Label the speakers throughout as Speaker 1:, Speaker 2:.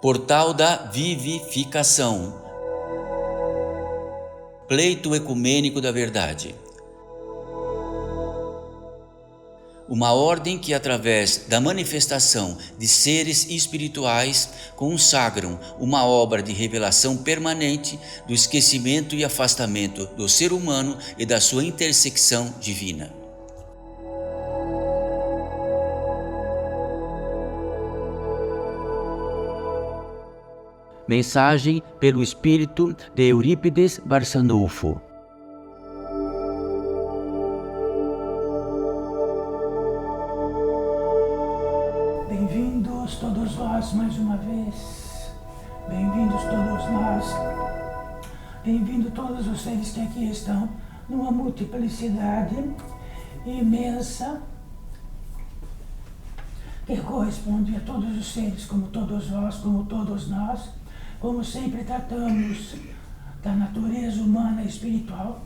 Speaker 1: Portal da Vivificação. Pleito ecumênico da verdade. Uma ordem que, através da manifestação de seres espirituais, consagram uma obra de revelação permanente do esquecimento e afastamento do ser humano e da sua intersecção divina. Mensagem pelo espírito de Eurípides Barçanufo.
Speaker 2: Bem-vindos todos vós mais uma vez, bem-vindos todos nós, bem-vindos todos os seres que aqui estão, numa multiplicidade imensa, que corresponde a todos os seres, como todos vós, como todos nós, como sempre tratamos da natureza humana e espiritual,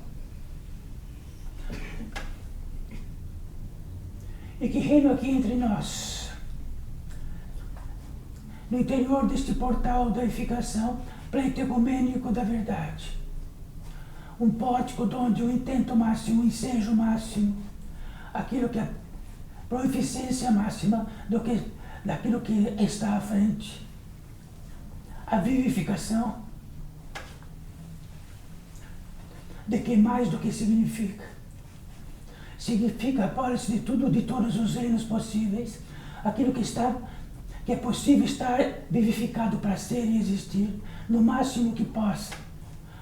Speaker 2: e que reina aqui entre nós, no interior deste portal da edificação, pleito ecumênico da verdade. Um pórtico onde o intento máximo, o ensejo máximo, aquilo que é proeficiência máxima daquilo que está à frente. A vivificação, de que mais do que significa? Significa a pólice de tudo, de todos os reinos possíveis, aquilo que é possível estar vivificado para ser e existir, no máximo que possa.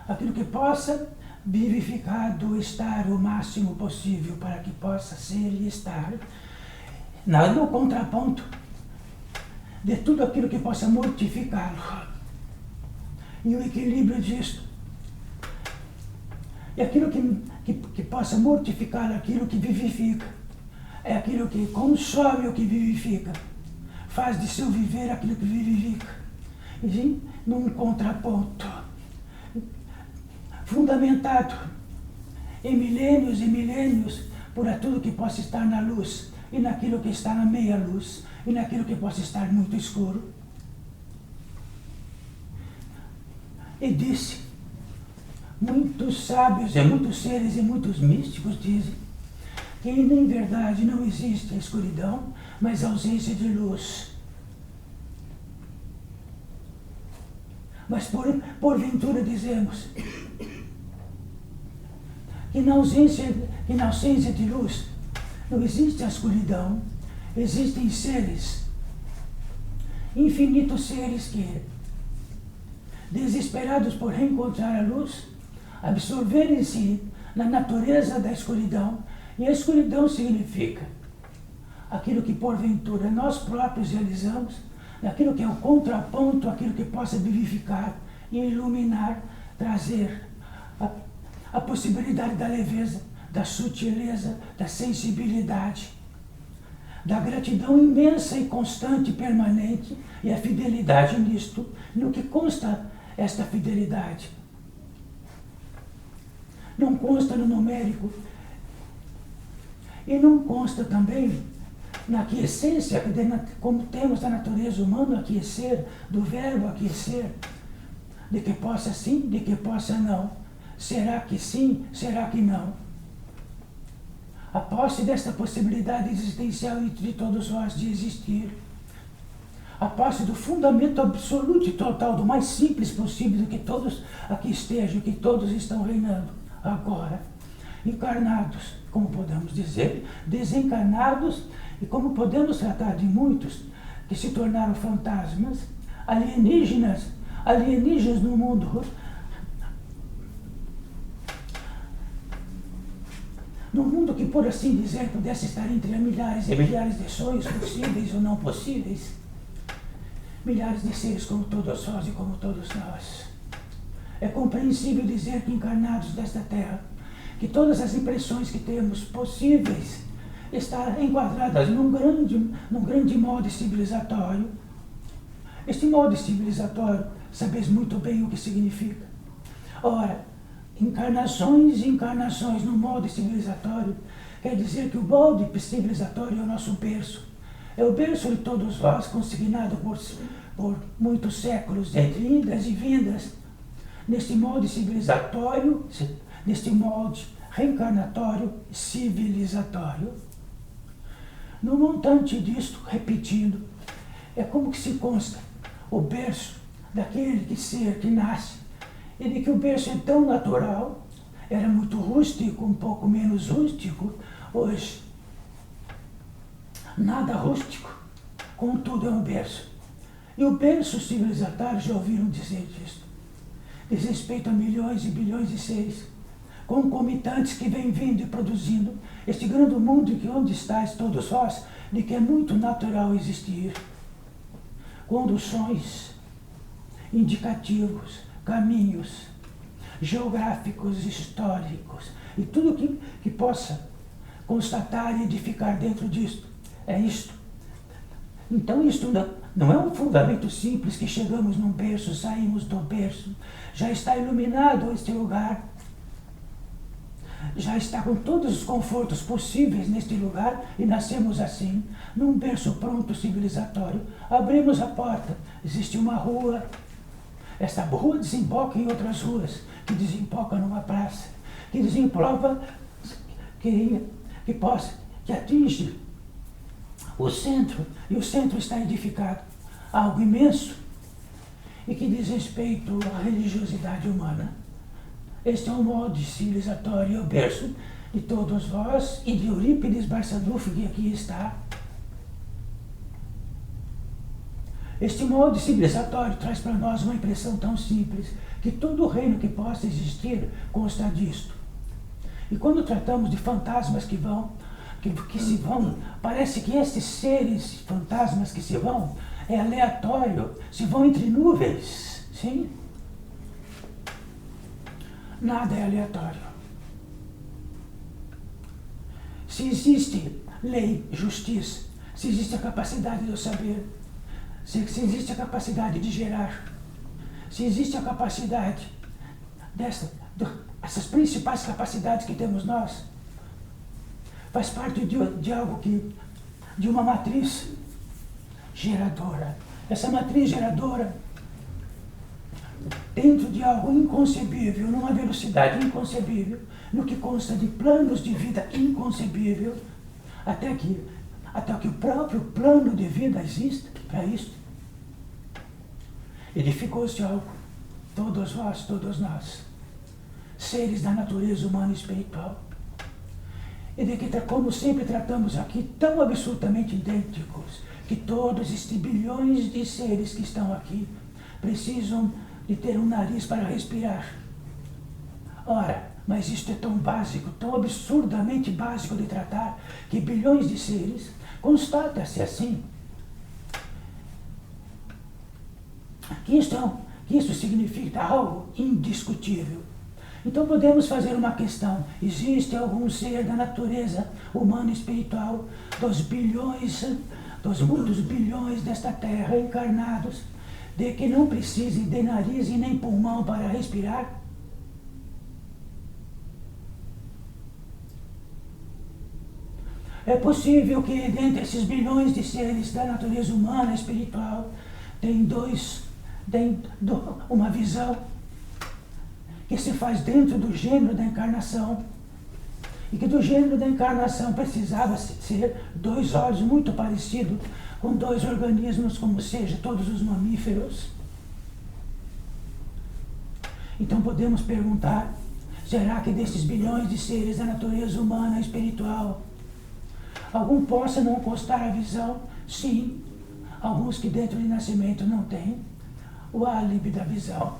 Speaker 2: Aquilo que possa vivificado estar o máximo possível para que possa ser e estar, no contraponto de tudo aquilo que possa mortificá-lo. E o equilíbrio disto. E aquilo que possa mortificar aquilo que vivifica. É aquilo que consome o que vivifica. Faz de seu viver aquilo que vivifica. E num contraponto fundamentado em milênios e milênios por tudo que possa estar na luz e naquilo que está na meia-luz e naquilo que possa estar muito escuro. E disse, muitos sábios e muitos seres e muitos místicos dizem que em verdade não existe a escuridão, mas a ausência de luz. Mas porventura dizemos que na ausência de luz não existe a escuridão, existem seres, infinitos seres que, desesperados por reencontrar a luz, absorverem-se na natureza da escuridão, e a escuridão significa aquilo que porventura nós próprios realizamos, aquilo que é o contraponto, aquilo que possa vivificar e iluminar, trazer a possibilidade da leveza, da sutileza, da sensibilidade, da gratidão imensa e constante, permanente, e a fidelidade nisto, no que consta esta fidelidade. Não consta no numérico, e não consta também na aquiescência, como temos da natureza humana, aquecer, do verbo aquecer, de que possa sim, de que possa não. Será que sim, será que não? A posse desta possibilidade existencial entre todos nós de existir, a posse do fundamento absoluto e total, do mais simples possível, do que todos aqui estejam, que todos estão reinando agora, encarnados, como podemos dizer, desencarnados, e como podemos tratar de muitos que se tornaram fantasmas, alienígenas no mundo, no mundo que, por assim dizer, pudesse estar entre milhares e milhares de sonhos possíveis ou não possíveis, milhares de seres como todos nós e como todos nós. É compreensível dizer que encarnados desta terra, que todas as impressões que temos possíveis estão enquadradas num grande molde civilizatório. Este molde civilizatório, sabeis muito bem o que significa. Ora, encarnações e encarnações no molde civilizatório quer dizer que o molde civilizatório é o nosso berço. É o berço de todos vós, consignado por muitos séculos, entre indas e vindas, neste molde civilizatório, neste molde reencarnatório civilizatório. No montante disto, repetindo, é como que se consta o berço daquele ser que nasce, e de que o berço é tão natural, era muito rústico, um pouco menos rústico, hoje nada rústico, contudo é um berço. E o berço civilizatório, já ouviram dizer disso, diz respeito a milhões e bilhões de seres concomitantes que vêm vindo e produzindo este grande mundo em que onde estáis todos vós, de que é muito natural existir. Conduções, indicativos, caminhos geográficos, históricos, e tudo que possa constatar e edificar dentro disto. É isto. Então isto não é um fundamento simples que chegamos num berço, saímos do berço, já está iluminado este lugar, já está com todos os confortos possíveis neste lugar e nascemos assim, num berço pronto civilizatório. Abrimos a porta, existe uma rua, esta rua desemboca em outras ruas, que desemboca numa praça, que desemboca, que atinge o centro, e o centro está edificado, algo imenso, e que diz respeito à religiosidade humana. Este é um molde civilizatório, o berço de todos vós e de Eurípides Barçanufo, que aqui está. Este molde civilizatório traz para nós uma impressão tão simples, que todo o reino que possa existir consta disto. E quando tratamos de fantasmas que se vão, parece que esses seres fantasmas que se vão, é aleatório, se vão entre nuvens, sim? Nada é aleatório. Se existe lei, justiça, se existe a capacidade do saber, se existe a capacidade de gerar, se existe a capacidade essas principais capacidades que temos nós, faz parte de algo de uma matriz geradora. Essa matriz geradora, dentro de algo inconcebível, numa velocidade inconcebível, no que consta de planos de vida inconcebível, até que o próprio plano de vida exista para isso. Edificou-se algo, todos vós, todos nós, seres da natureza humana e espiritual, e de que, como sempre tratamos aqui, tão absolutamente idênticos, que todos estes bilhões de seres que estão aqui precisam de ter um nariz para respirar. Ora, mas isto é tão básico, tão absurdamente básico de tratar, que bilhões de seres, constata-se assim, que isso significa algo indiscutível. Então podemos fazer uma questão: existe algum ser da natureza humana e espiritual, dos muitos bilhões desta terra encarnados, de que não precisem de nariz e nem pulmão para respirar? É possível que dentre esses bilhões de seres da natureza humana e espiritual tem uma visão que se faz dentro do gênero da encarnação, e que do gênero da encarnação precisava ser dois olhos muito parecidos com dois organismos, como seja todos os mamíferos. Então podemos perguntar: será que desses bilhões de seres da natureza humana e espiritual, algum possa não constar a visão? Sim, alguns que dentro de nascimento não têm o álibi da visão,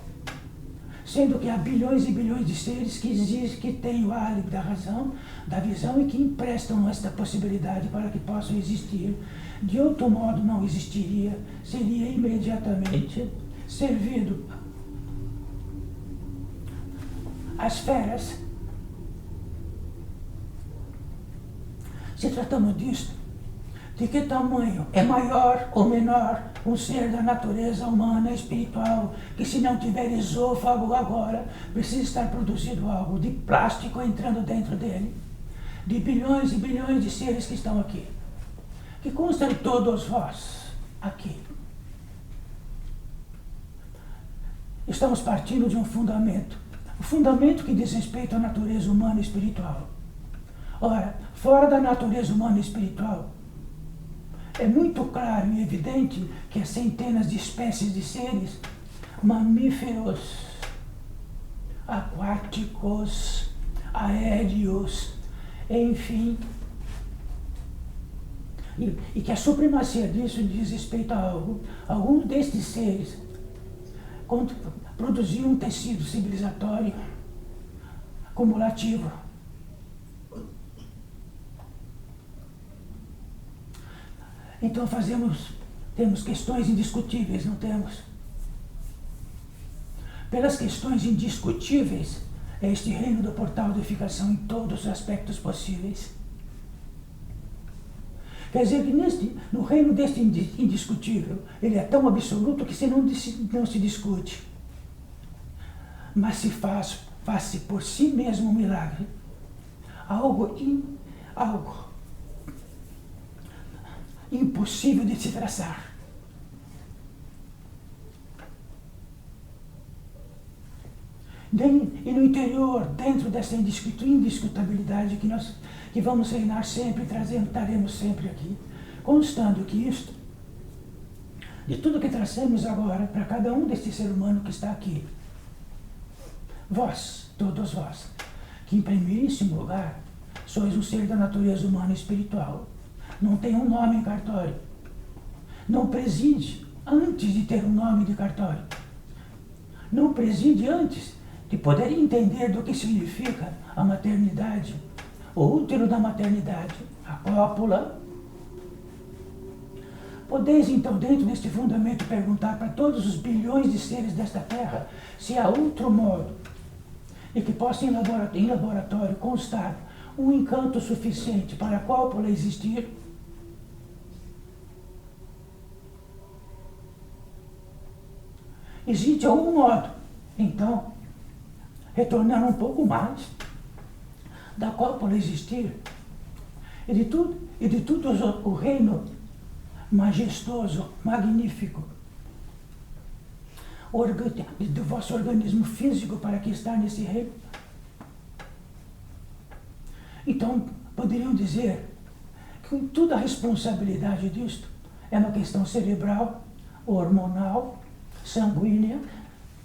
Speaker 2: sendo que há bilhões e bilhões de seres que têm o álibi da razão, da visão, e que emprestam esta possibilidade para que possam existir. De outro modo não existiria, seria imediatamente servido às feras. Se tratamos disto, de que tamanho é maior ou menor um ser da natureza humana espiritual, que se não tiver esôfago agora, precisa estar produzido algo de plástico entrando dentro dele, de bilhões e bilhões de seres que estão aqui, que consta de todos vós aqui. estamos partindo de um fundamento. O fundamento que diz respeito à natureza humana e espiritual. Ora, fora da natureza humana e espiritual, é muito claro e evidente que as centenas de espécies de seres, mamíferos, aquáticos, aéreos, enfim, e que a supremacia disso diz respeito a algo. Alguns destes seres produziam um tecido civilizatório cumulativo. Então temos questões indiscutíveis, não temos? Pelas questões indiscutíveis, é este reino do portal de edificação em todos os aspectos possíveis. Quer dizer que no reino deste indiscutível, ele é tão absoluto que não se discute. Mas se faz-se por si mesmo um milagre, algo impossível de se traçar. E no interior, dentro dessa indiscutibilidade que vamos reinar sempre, estaremos sempre aqui, constando que isto, de tudo que trazemos agora para cada um deste ser humano que está aqui, vós, todos vós, que em primeiríssimo lugar sois um ser da natureza humana e espiritual, não tem um nome em cartório, não preside antes de ter um nome de cartório, não preside antes de poder entender do que significa a maternidade, o útero da maternidade, a cópula. Podeis então, dentro deste fundamento, perguntar para todos os bilhões de seres desta Terra se há outro modo e que possa em laboratório constar um encanto suficiente para a cópula existir. Existe algum modo, então, retornando um pouco mais da cópula existir e de tudo o reino majestoso, magnífico do vosso organismo físico para que está nesse reino. Então, poderiam dizer que toda a responsabilidade disto é uma questão cerebral, hormonal, sanguínea,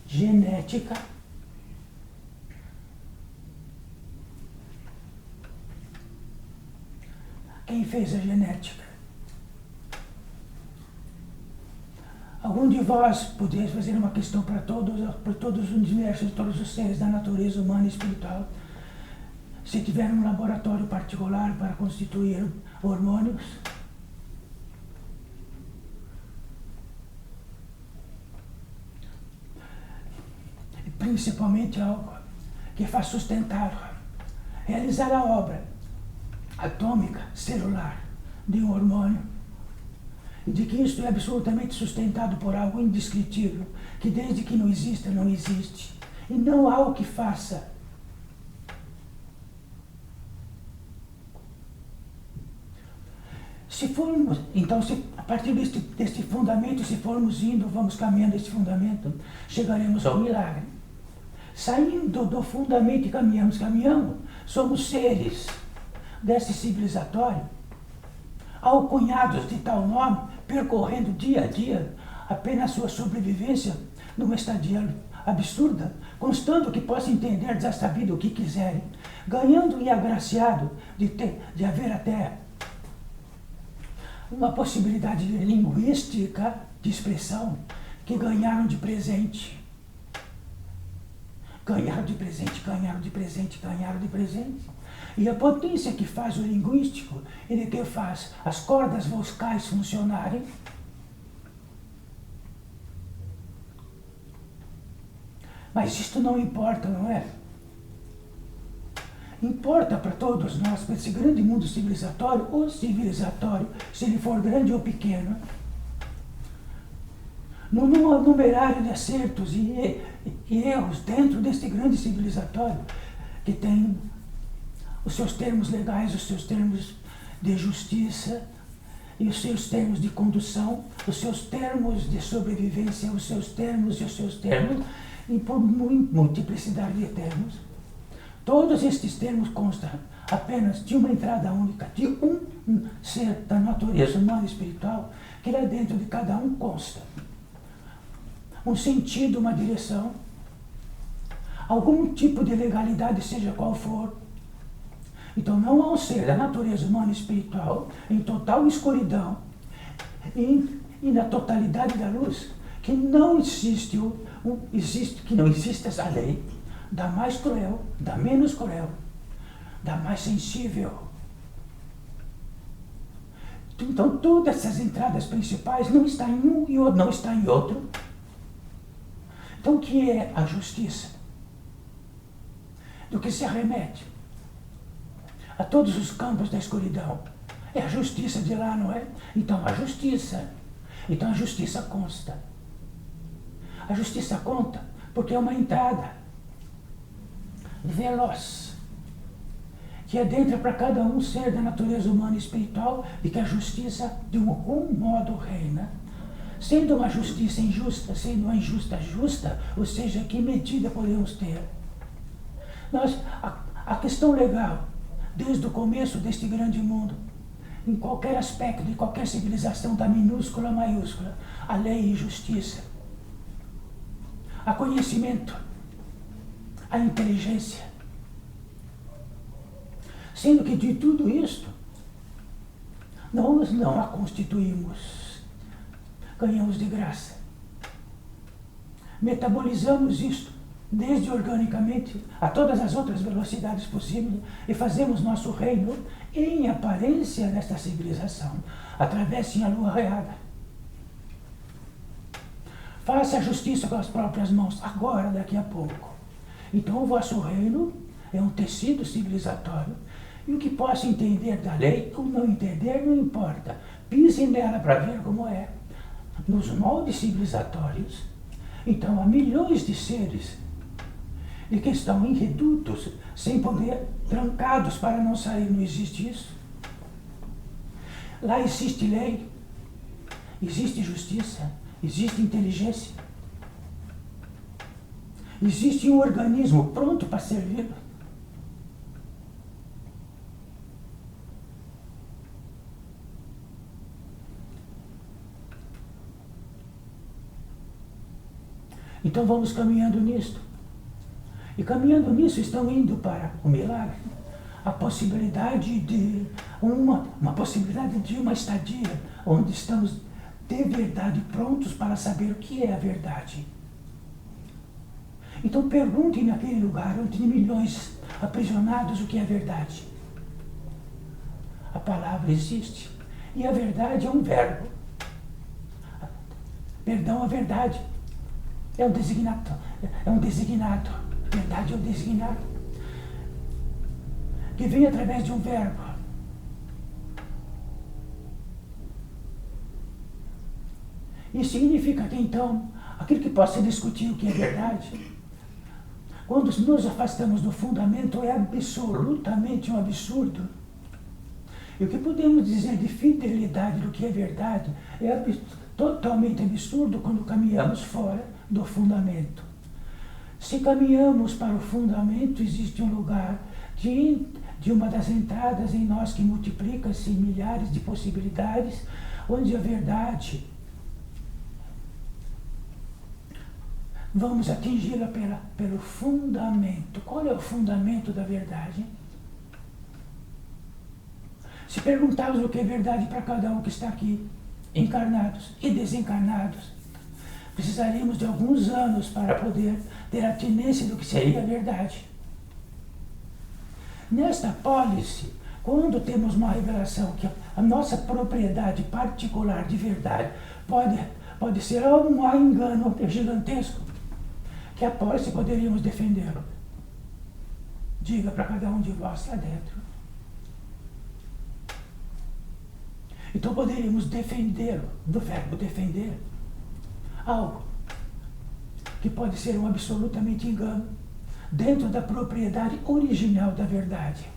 Speaker 2: genética. Quem fez a genética? Algum de vós poderia fazer uma questão para todos os universos, todos os seres da natureza humana e espiritual, se tiver um laboratório particular para constituir hormônios? E principalmente algo que faz sustentar, realizar a obra atômica, celular, de um hormônio, e de que isso é absolutamente sustentado por algo indescritível, que desde que não exista, não existe, e não há o que faça. Então, a partir deste fundamento, se formos indo, vamos caminhando este fundamento, chegaremos ao milagre. Saindo do fundamento e caminhamos, somos seres desse civilizatório, alcunhados de tal nome, percorrendo dia a dia apenas sua sobrevivência numa estadia absurda, constando que possa entender já sabido o que quiserem, ganhando e agraciado de haver até uma possibilidade linguística de expressão que ganharam de presente. Ganharam de presente, ganharam de presente, ganharam de presente. E a potência que faz o linguístico, ele que faz as cordas vocais funcionarem, mas isto não importa, não é? Importa para todos nós, para esse grande mundo civilizatório, ou civilizatório, se ele for grande ou pequeno, no numerário de acertos e erros dentro deste grande civilizatório, que tem os seus termos legais, os seus termos de justiça, e os seus termos de condução, os seus termos de sobrevivência, os seus termos e por multiplicidade de termos. Todos estes termos constam apenas de uma entrada única, de um ser da natureza humana e espiritual, que lá dentro de cada um consta um sentido, uma direção, algum tipo de legalidade, seja qual for. Então não há um ser da natureza humana e espiritual em total escuridão e na totalidade da luz que não existe, que não existe essa lei da mais cruel, da menos cruel, da mais sensível. Então todas essas entradas principais não estão em um e outro, não estão em outro. Então o que é a justiça? Do que se arremete a todos os campos da escuridão. É a justiça de lá, não é? Então a justiça consta. A justiça conta porque é uma entrada veloz que adentra para cada um ser da natureza humana e espiritual e que a justiça de algum modo reina. Sendo uma justiça injusta, sendo uma injusta justa, ou seja, que medida podemos ter? A questão legal, desde o começo deste grande mundo, em qualquer aspecto de qualquer civilização, da minúscula à maiúscula, a lei e justiça, a conhecimento, a inteligência. Sendo que de tudo isto, nós não a constituímos, ganhamos de graça. Metabolizamos isto, desde organicamente a todas as outras velocidades possíveis, e fazemos nosso reino, em aparência, nesta civilização, através sim a lua raiada. Faça a justiça com as próprias mãos, agora, daqui a pouco. Então o vosso reino é um tecido civilizatório, e o que possa entender da lei ou não entender, não importa. Pise nela para ver como é. Nos moldes civilizatórios, então há milhões de seres de que estão em redutos, sem poder, trancados para não sair. Não existe isso. Lá existe lei, existe justiça, existe inteligência, existe um organismo pronto para servir. Então vamos caminhando nisto. E caminhando nisso estão indo para o milagre, a possibilidade de uma possibilidade de uma estadia, onde estamos de verdade prontos para saber o que é a verdade. Então perguntem naquele lugar onde tem milhões aprisionados o que é a verdade. A palavra existe. E a verdade é um verbo. Perdão, a verdade é um designado. Verdade é um designado. Que vem através de um verbo. Isso significa que, então, aquilo que possa discutir o que é verdade, quando nos afastamos do fundamento, é absolutamente um absurdo. E o que podemos dizer de fidelidade do que é verdade é totalmente absurdo quando caminhamos fora do fundamento. Se caminhamos para o fundamento, existe um lugar de uma das entradas em nós que multiplica-se em milhares de possibilidades, onde a verdade, vamos atingi-la pelo fundamento. Qual é o fundamento da verdade? Se perguntarmos o que é verdade para cada um que está aqui, encarnados e desencarnados, precisaríamos de alguns anos para poder ter a tinência do que seria a verdade. Nesta pólice, quando temos uma revelação que a nossa propriedade particular de verdade pode ser um engano gigantesco, que a pólice poderíamos defendê-lo. Diga para cada um de vós lá dentro. Então poderíamos defendê-lo, do verbo defender, algo que pode ser um absolutamente engano, dentro da propriedade original da verdade.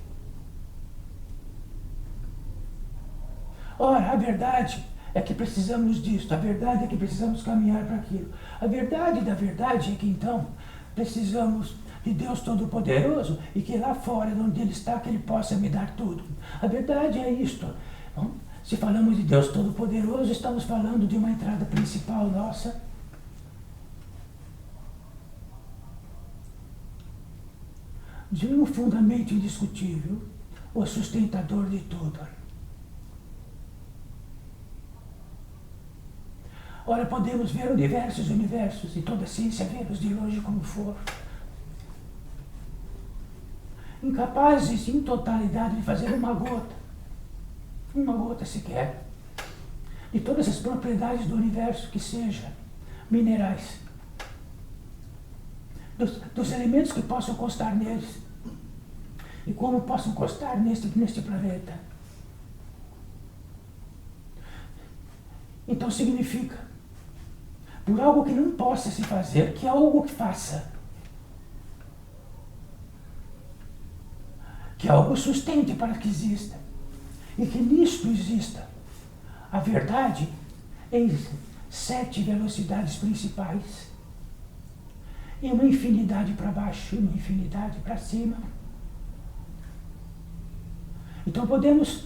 Speaker 2: Ora, a verdade é que precisamos disso, a verdade é que precisamos caminhar para aquilo. A verdade da verdade é que então precisamos de Deus Todo-Poderoso e que lá fora, onde Ele está, que Ele possa me dar tudo. A verdade é isto. Bom, se falamos de Deus Todo-Poderoso, estamos falando de uma entrada principal nossa. De um fundamento indiscutível, o sustentador de tudo. Ora, podemos ver universos, e toda a ciência vê-los de longe como for. Incapazes em totalidade de fazer uma gota sequer, de todas as propriedades do universo, que seja minerais, dos elementos que possam constar neles, e como possam constar neste planeta. Então significa, por algo que não possa se fazer, que algo que faça. Que algo sustente para que exista. E que nisto exista a verdade em 7 velocidades principais. E uma infinidade para baixo, e uma infinidade para cima. Então podemos,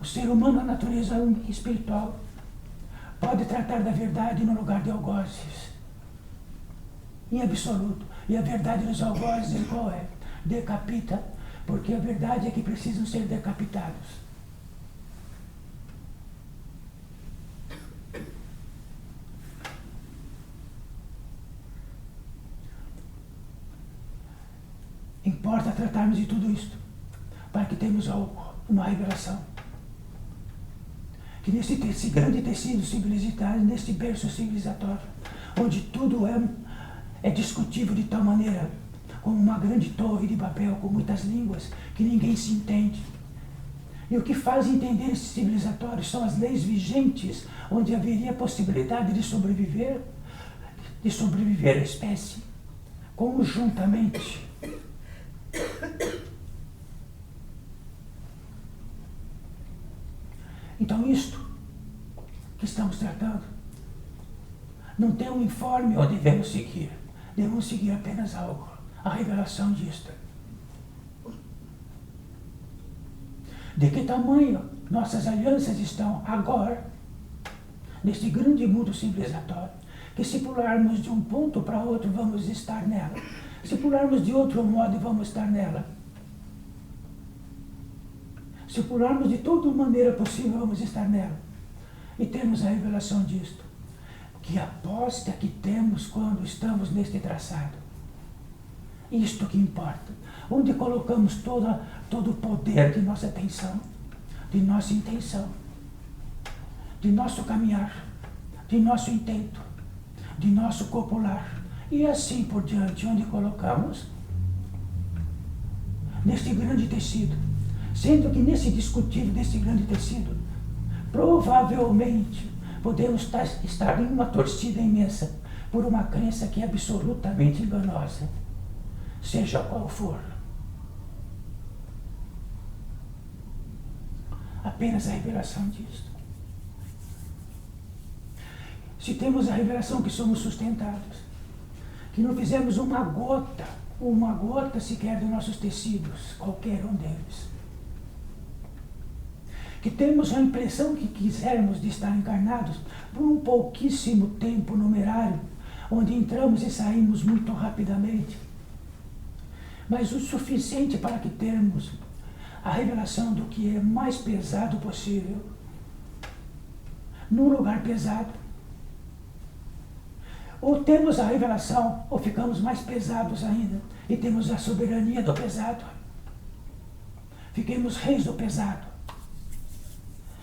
Speaker 2: o ser humano, a natureza espiritual, pode tratar da verdade no lugar de algozes, em absoluto. E a verdade dos algozes qual é? Decapita, porque a verdade é que precisam ser decapitados. Importa tratarmos de tudo isto, para que tenhamos uma revelação. Que nesse grande tecido civilizatório, nesse berço civilizatório, onde tudo é discutível de tal maneira, como uma grande torre de Babel, com muitas línguas, que ninguém se entende. E o que faz entender esse civilizatório são as leis vigentes, onde haveria a possibilidade de sobreviver a espécie, conjuntamente. Então isto que estamos tratando não tem um informe onde devemos seguir apenas algo, a revelação disto. De que tamanho nossas alianças estão agora, neste grande mundo civilizatório, que se pularmos de um ponto para outro vamos estar nela, se pularmos de outro modo vamos estar nela, se pularmos de toda maneira possível vamos estar nela, e temos a revelação disto. Que aposta que temos quando estamos neste traçado. Isto que importa. Onde colocamos todo o poder de nossa atenção, de nossa intenção, de nosso caminhar, de nosso intento, de nosso copular. E assim por diante, onde colocamos neste grande tecido. Sendo que nesse discutível desse grande tecido, provavelmente, podemos estar em uma torcida imensa por uma crença que é absolutamente enganosa, seja qual for. Apenas a revelação disto. Se temos a revelação que somos sustentados, que não fizemos uma gota sequer dos nossos tecidos, qualquer um deles, que temos a impressão que quisermos de estar encarnados por um pouquíssimo tempo numerário, onde entramos e saímos muito rapidamente, mas o suficiente para que termos a revelação do que é mais pesado possível, num lugar pesado. Ou temos a revelação, ou ficamos mais pesados ainda, e temos a soberania do pesado. Fiquemos reis do pesado.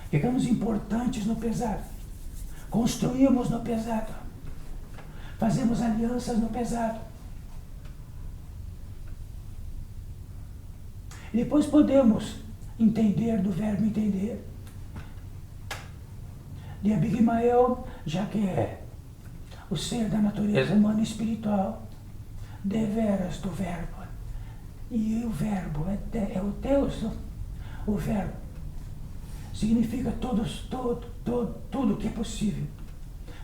Speaker 2: Ficamos importantes no pesado, construímos no pesado, fazemos alianças no pesado. E depois podemos entender do verbo entender, de Abigail, já que é o ser da natureza humana e espiritual, deveras do verbo. E o verbo é o Deus, o verbo significa tudo que é possível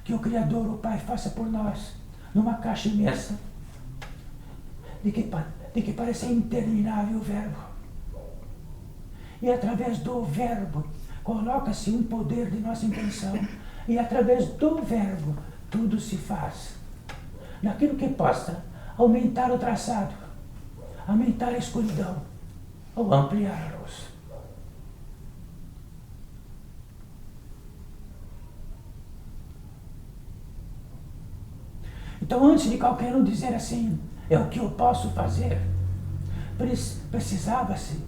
Speaker 2: que o Criador, o Pai, faça por nós, numa caixa imensa, de que parece interminável o Verbo. E através do Verbo, coloca-se um poder de nossa intenção, e através do Verbo, tudo se faz. Naquilo que possa aumentar o traçado, aumentar a escuridão, ou ampliar a luz. Então, antes de qualquer um dizer assim, é o que eu posso fazer, precisava-se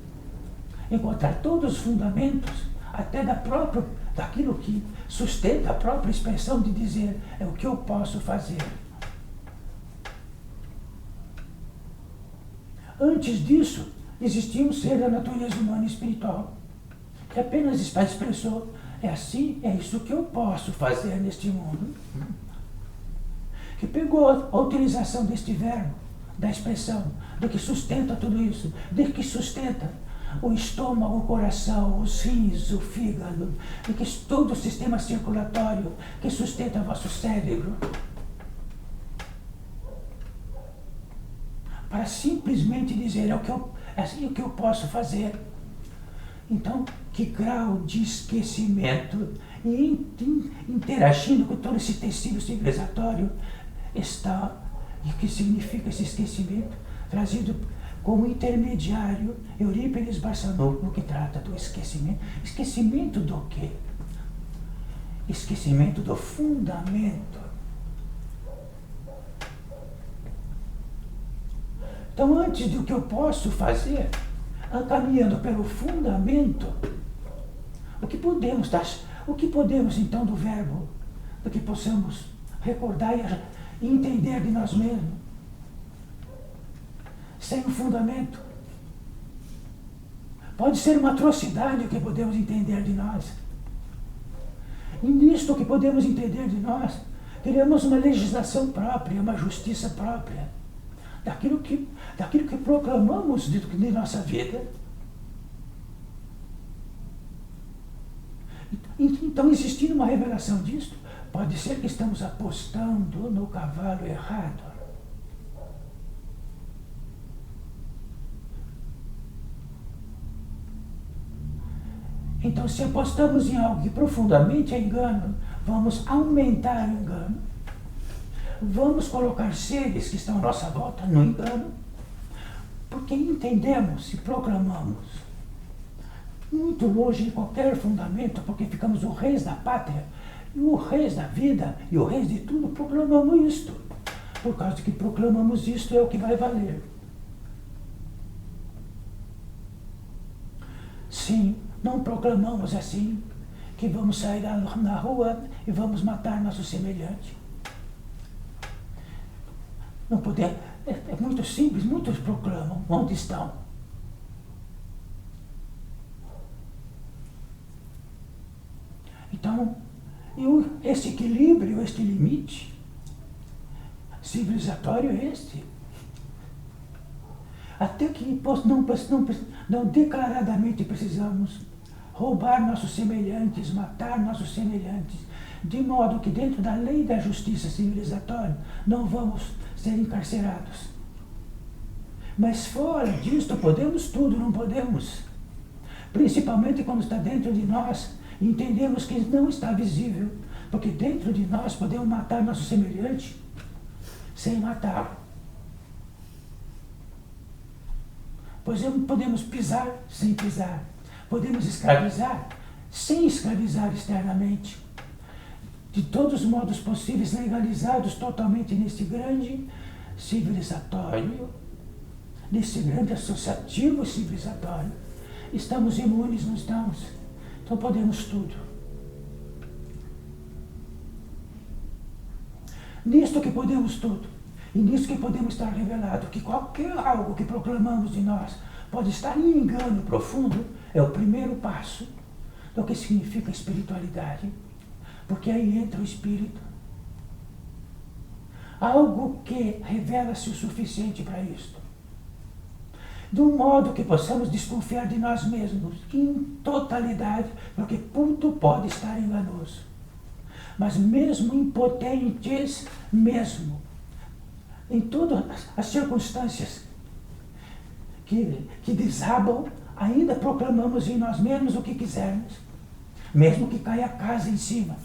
Speaker 2: encontrar todos os fundamentos, até daquilo que sustenta a própria expressão de dizer, é o que eu posso fazer. Antes disso, existia um ser da natureza humana e espiritual, que apenas expressou, é assim, é isso que eu posso fazer neste mundo. Que pegou a utilização deste verbo, da expressão, do que sustenta tudo isso, do que sustenta o estômago, o coração, os rins, o fígado, de que todo o sistema circulatório, que sustenta o vosso cérebro, para simplesmente dizer é assim o que eu posso fazer. Então, que grau de esquecimento e interagindo com todo esse tecido civilizatório está, e o que significa esse esquecimento, trazido como intermediário Eurípides Barçanufo, que trata do esquecimento. Esquecimento do quê? Esquecimento do fundamento. Então, antes do que eu posso fazer, caminhando pelo fundamento, o que podemos então do verbo, do que possamos recordar e entender de nós mesmos, sem um fundamento? Pode ser uma atrocidade o que podemos entender de nós. E nisto que podemos entender de nós, teremos uma legislação própria, uma justiça própria, daquilo que proclamamos de nossa vida. Então, existindo uma revelação disto, pode ser que estamos apostando no cavalo errado. Então, se apostamos em algo que profundamente é engano, vamos aumentar o engano. Vamos colocar seres que estão à nossa volta no engano, porque entendemos e proclamamos, muito longe de qualquer fundamento, porque ficamos os reis da pátria, e o reis da vida, e o reis de tudo, proclamamos isto. Por causa de que proclamamos isto, é o que vai valer. Sim, não proclamamos assim, que vamos sair na rua e vamos matar nosso semelhante. Não podemos, é muito simples, muitos proclamam, onde estão? Então, esse equilíbrio, este limite civilizatório é este. Até que não declaradamente precisamos roubar nossos semelhantes, matar nossos semelhantes, de modo que dentro da lei da justiça civilizatória não vamos ser encarcerados. Mas fora disto podemos tudo, não podemos? Principalmente quando está dentro de nós, entendemos que não está visível, porque dentro de nós podemos matar nosso semelhante sem matá-lo. Podemos pisar sem pisar. Podemos escravizar sem escravizar externamente. De todos os modos possíveis, legalizados totalmente nesse grande civilizatório, nesse grande associativo civilizatório. Estamos imunes, não estamos? Então podemos tudo. Nisto que podemos tudo, e nisso que podemos estar revelado, que qualquer algo que proclamamos de nós pode estar em engano profundo, é o primeiro passo do que significa espiritualidade, porque aí entra o Espírito. Algo que revela-se o suficiente para isto. de um modo que possamos desconfiar de nós mesmos, em totalidade, porque tudo pode estar enganoso. Mas mesmo impotentes, mesmo, em todas as circunstâncias que desabam, ainda proclamamos em nós mesmos o que quisermos, mesmo que caia a casa em cima,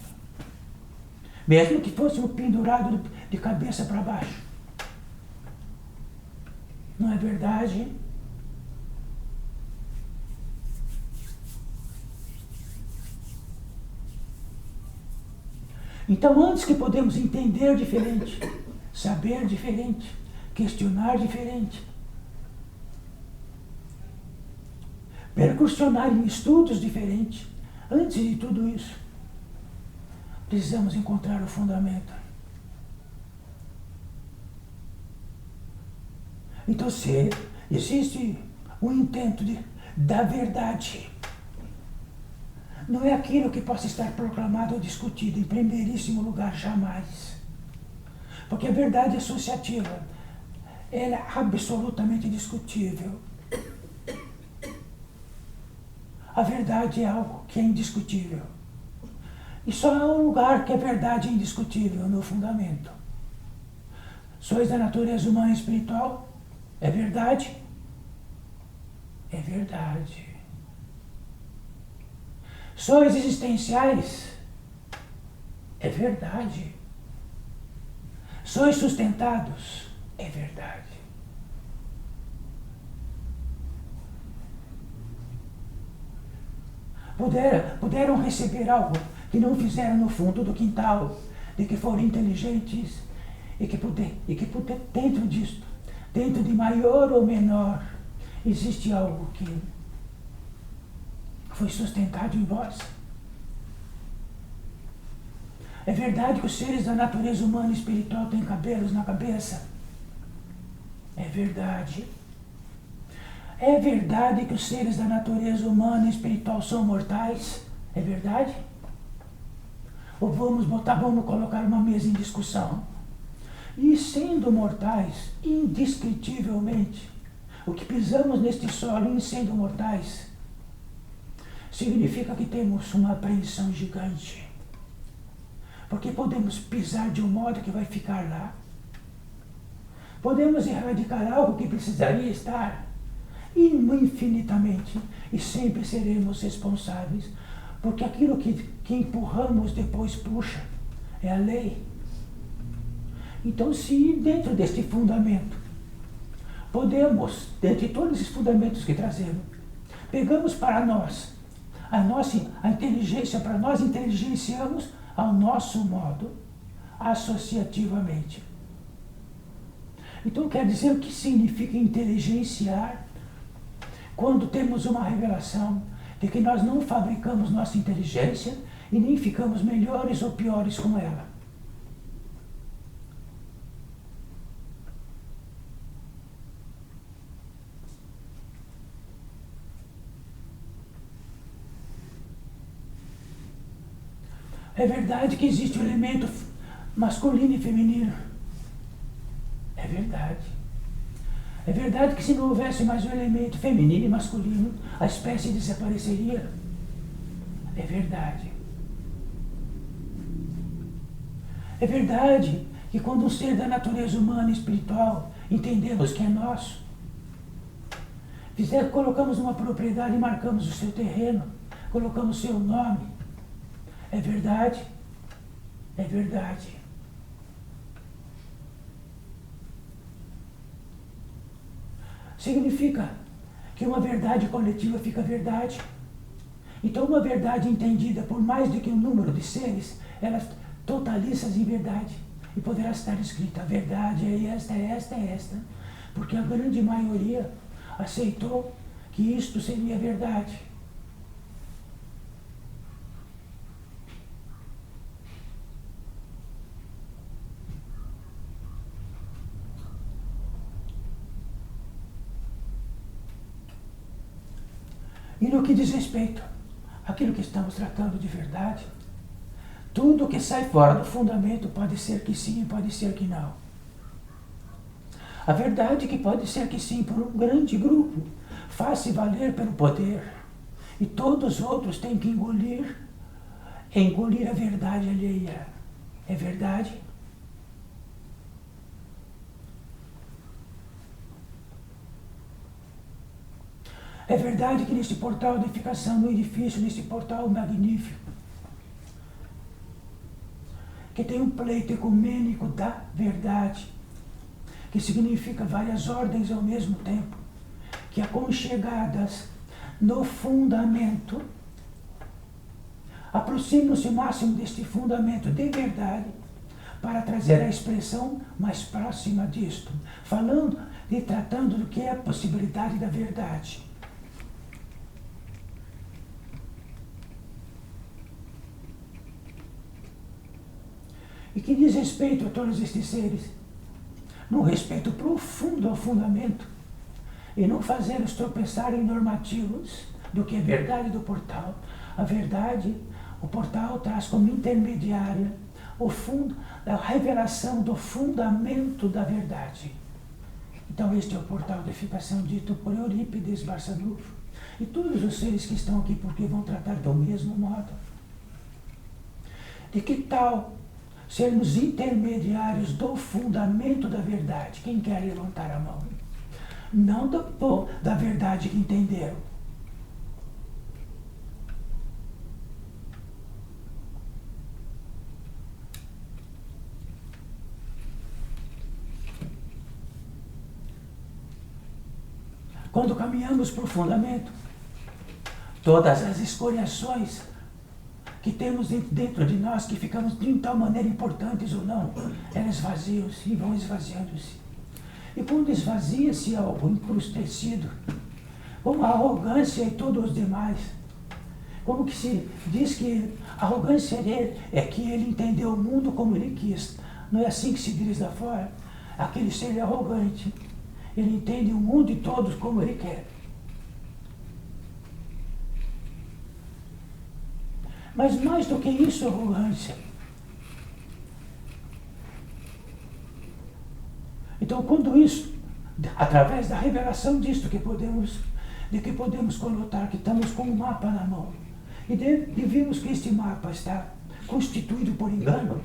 Speaker 2: mesmo que fôssemos pendurados de cabeça para baixo. Não é verdade? Então, antes que podemos entender diferente, saber diferente, questionar diferente, percursionar em estudos diferentes, antes de tudo isso, precisamos encontrar o fundamento. Então, se existe um intento da verdade, não é aquilo que possa estar proclamado ou discutido em primeiríssimo lugar, jamais. Porque a verdade associativa, ela é absolutamente discutível. A verdade é algo que é indiscutível. E só há um lugar que a verdade é indiscutível, no fundamento. Sois da natureza humana e espiritual? É verdade? É verdade. Sois existenciais? É verdade. Sois sustentados? É verdade. Puderam receber algo que não fizeram no fundo do quintal, de que foram inteligentes e que dentro disto, dentro de maior ou menor, existe algo que foi sustentado em vós. É verdade que os seres da natureza humana e espiritual têm cabelos na cabeça? É verdade. É verdade que os seres da natureza humana e espiritual são mortais? É verdade? Ou vamos colocar uma mesa em discussão? E sendo mortais, indescritivelmente, o que pisamos neste solo, em sendo mortais, significa que temos uma apreensão gigante. Porque podemos pisar de um modo que vai ficar lá. Podemos erradicar algo que precisaria estar infinitamente, e sempre seremos responsáveis, porque aquilo que empurramos depois puxa, é a lei. Então, se dentro deste fundamento, podemos, dentre todos esses fundamentos que trazemos, pegamos para nós, a inteligência, para nós inteligenciamos ao nosso modo, associativamente. Então, quer dizer o que significa inteligenciar? Quando temos uma revelação de que nós não fabricamos nossa inteligência e nem ficamos melhores ou piores com ela. É verdade que existe o elemento masculino e feminino. É verdade. É verdade que se não houvesse mais o elemento feminino e masculino, a espécie desapareceria. É verdade. É verdade que quando um ser da natureza humana e espiritual entendemos que é nosso, colocamos uma propriedade e marcamos o seu terreno, colocamos o seu nome. É verdade. É verdade. Significa que uma verdade coletiva fica verdade. Então, uma verdade entendida por mais do que um número de seres, ela totaliza-se em verdade. E poderá estar escrita: a verdade é esta, é esta, é esta. Porque a grande maioria aceitou que isto seria verdade. E no que diz respeito àquilo que estamos tratando de verdade, tudo que sai fora do fundamento pode ser que sim, pode ser que não. A verdade que pode ser que sim, por um grande grupo, faz-se valer pelo poder. E todos os outros têm que engolir a verdade alheia. É verdade? É verdade que neste portal de edificação, no edifício, neste portal magnífico, que tem um pleito ecumênico da verdade, que significa várias ordens ao mesmo tempo, que aconchegadas no fundamento, aproximam-se o máximo deste fundamento de verdade para trazer a expressão mais próxima disto, falando e tratando do que é a possibilidade da verdade. E que diz respeito a todos estes seres, num respeito profundo ao fundamento, e não fazê-los tropeçarem normativos do que é verdade do portal. A verdade, o portal traz como intermediária a revelação do fundamento da verdade. Então este é o portal de edificação dito por Eurípides Barçanufo. E todos os seres que estão aqui, porque vão tratar do mesmo modo. De que tal sermos intermediários do fundamento da verdade? Quem quer levantar a mão? Não da verdade que entenderam. Quando caminhamos para o fundamento, todas as escoriações que temos dentro de nós, que ficamos de tal maneira importantes ou não, elas esvaziam-se e vão esvaziando-se. E quando esvazia-se algo encrustecido, como a arrogância e todos os demais, como que se diz que a arrogância dele é que ele entendeu o mundo como ele quis. Não é assim que se diz lá fora? Aquele ser arrogante, ele entende o mundo e todos como ele quer. Mas mais do que isso, arrogância. Então, quando isso, através da revelação disto que podemos colocar, que estamos com um mapa na mão, e vimos que este mapa está constituído por engano,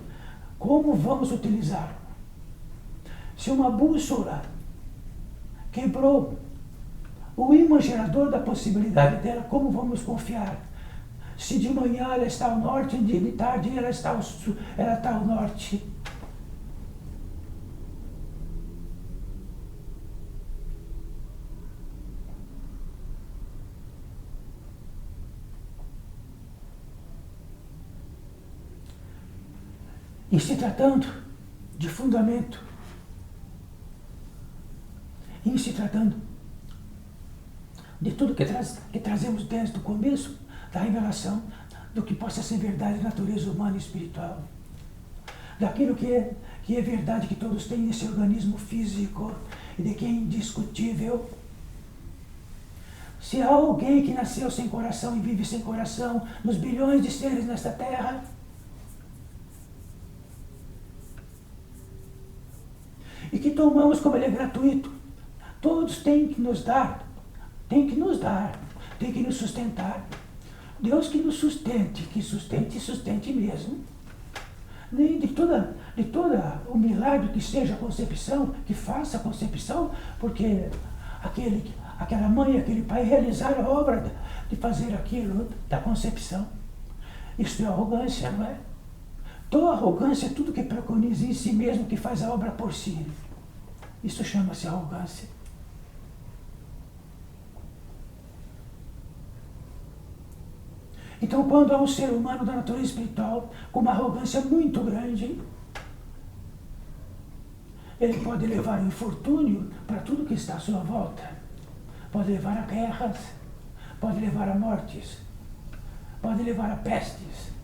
Speaker 2: como vamos utilizá-lo? Se uma bússola quebrou o ímã gerador da possibilidade dela, como vamos confiar? Se de manhã ela está ao norte, de tarde ela está ao norte. E se tratando de fundamento, e se tratando de tudo que trazemos desde o começo da revelação, do que possa ser verdade da natureza humana e espiritual, daquilo que é verdade que todos têm nesse organismo físico e de que é indiscutível. Se há alguém que nasceu sem coração e vive sem coração, nos bilhões de seres nesta terra, e que tomamos como ele é gratuito, todos têm que nos dar, têm que nos sustentar. Deus que nos sustente, que sustente mesmo. Nem de toda o milagre que seja a concepção, que faça a concepção, porque aquela mãe, aquele pai realizaram a obra de fazer aquilo, da concepção. Isso é arrogância, não é? Toda arrogância é tudo que preconiza em si mesmo, que faz a obra por si. Isso chama-se arrogância. Então, quando há um ser humano da natureza espiritual com uma arrogância muito grande, ele pode levar infortúnio para tudo que está à sua volta. Pode levar a guerras, pode levar a mortes, pode levar a pestes.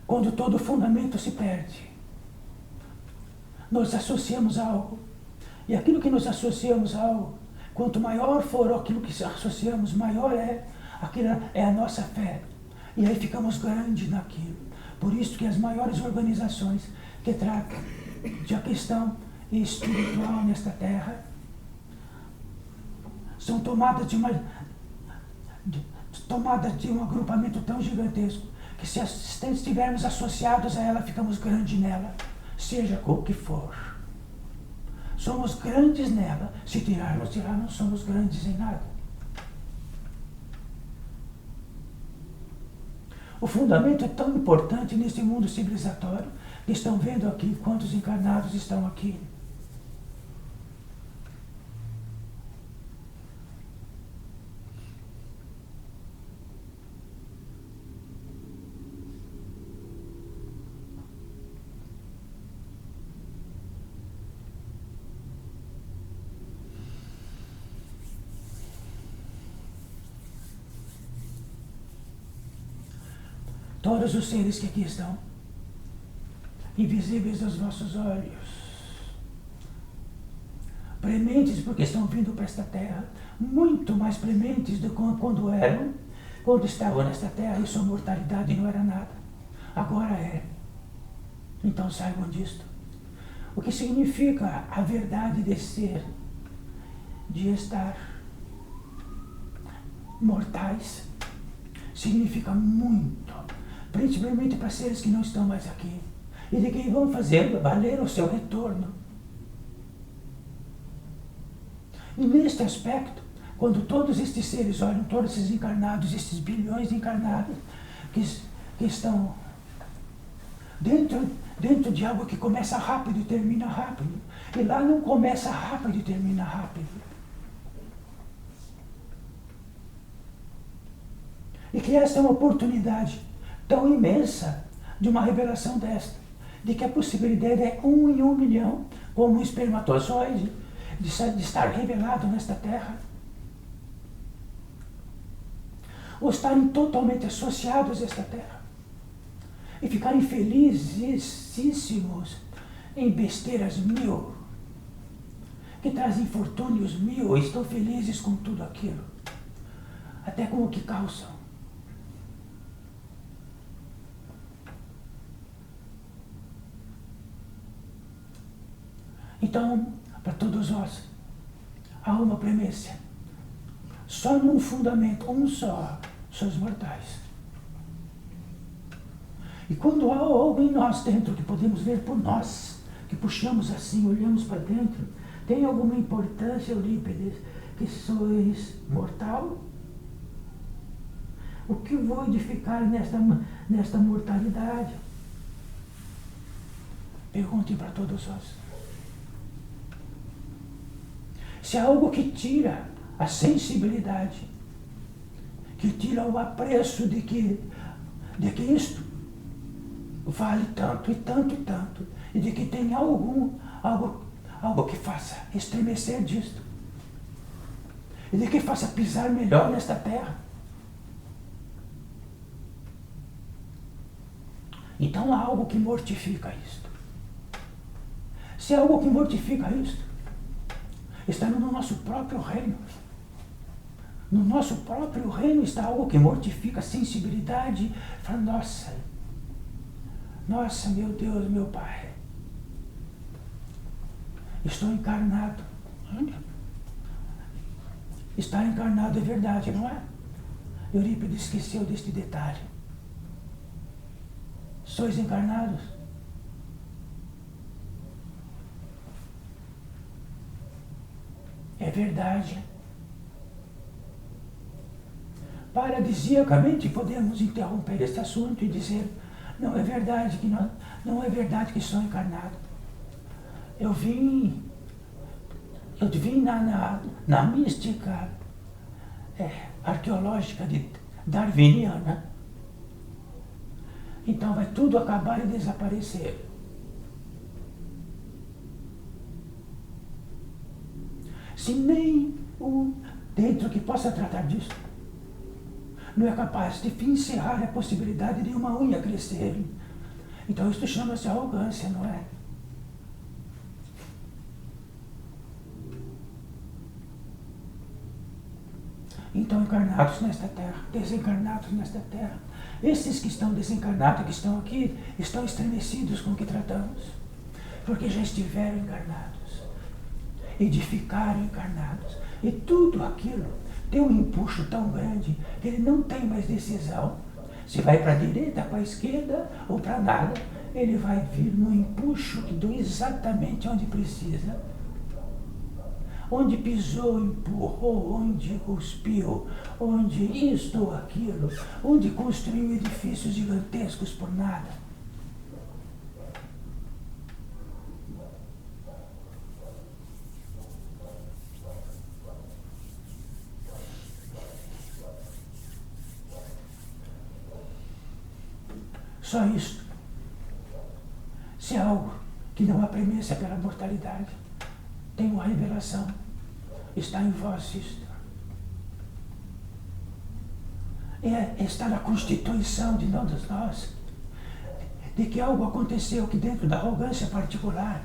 Speaker 2: Quando todo o fundamento se perde, nós associamos a algo. E aquilo que nós associamos a algo, quanto maior for aquilo que associamos, maior é Aquilo é a nossa fé. E aí ficamos grandes naquilo. Por isso que as maiores organizações que tratam de a questão espiritual nesta terra são tomadas de um agrupamento tão gigantesco que se estivermos associados a ela, ficamos grandes nela, seja o que for. Somos grandes nela. Se tirarmos de lá, não somos grandes em nada. O fundamento é tão importante nesse mundo civilizatório que estão vendo aqui quantos encarnados estão aqui. Todos os seres que aqui estão, invisíveis aos vossos olhos, prementes porque estão vindo para esta terra, muito mais prementes do que quando eram, quando estavam nesta terra e sua mortalidade não era nada. Agora é. Então saibam disto. O que significa a verdade de ser, de estar mortais, significa muito. Principalmente para seres que não estão mais aqui e de quem vão fazer valer o seu retorno. E neste aspecto, quando todos estes seres olham, todos esses encarnados, esses bilhões de encarnados que estão dentro de algo que começa rápido e termina rápido, e lá não começa rápido e termina rápido. E que esta é uma oportunidade tão imensa de uma revelação desta, de que a possibilidade é 1 em 1 milhão, como um espermatozoide, de estar revelado nesta terra, ou estarem totalmente associados a esta terra, e ficarem felicíssimos em besteiras 1000, que trazem infortúnios 1000, e estão felizes com tudo aquilo, até com o que calçam. Então, para todos nós, há uma premissa. Só num fundamento, um só, sois mortais. E quando há algo em nós dentro que podemos ver por nós, que puxamos assim, olhamos para dentro, tem alguma importância, Eurípides, que sois mortal? O que vou edificar nesta mortalidade? Perguntem para todos nós. Se há algo que tira a sensibilidade, que tira o apreço de que isto vale tanto e tanto e tanto, e de que tem algo que faça estremecer disto, e de que faça pisar melhor nesta terra. Então há algo que mortifica isto. Se há algo que mortifica isto, está no nosso próprio reino. No nosso próprio reino está algo que mortifica a sensibilidade. Fala, nossa, meu Deus, meu Pai, estou encarnado. Estar encarnado é verdade, não é? Eurípides esqueceu deste detalhe. Sois encarnados? É verdade. Paradisiacamente podemos interromper este assunto e dizer, não é verdade que sou encarnado. Eu vim na mística arqueológica darwiniana. Então vai tudo acabar e desaparecer. Se nem dentro que possa tratar disso não é capaz de encerrar a possibilidade de uma unha crescer, então isso chama-se arrogância, não é? então encarnados nesta terra, desencarnados nesta terra. Esses que estão desencarnados, que estão aqui, estão estremecidos com o que tratamos, porque já estiveram encarnados, edificaram encarnados, e tudo aquilo tem um empuxo tão grande que ele não tem mais decisão. Se vai para a direita, para a esquerda ou para nada, ele vai vir no empuxo que dá exatamente onde precisa. Onde pisou, empurrou, onde cuspiu, onde isto ou aquilo, onde construiu edifícios gigantescos por nada. Só isto. Se é algo que não há premissa pela mortalidade, tem uma revelação, está em vós isto. Está na constituição de todos nós, de que algo aconteceu que dentro da arrogância particular,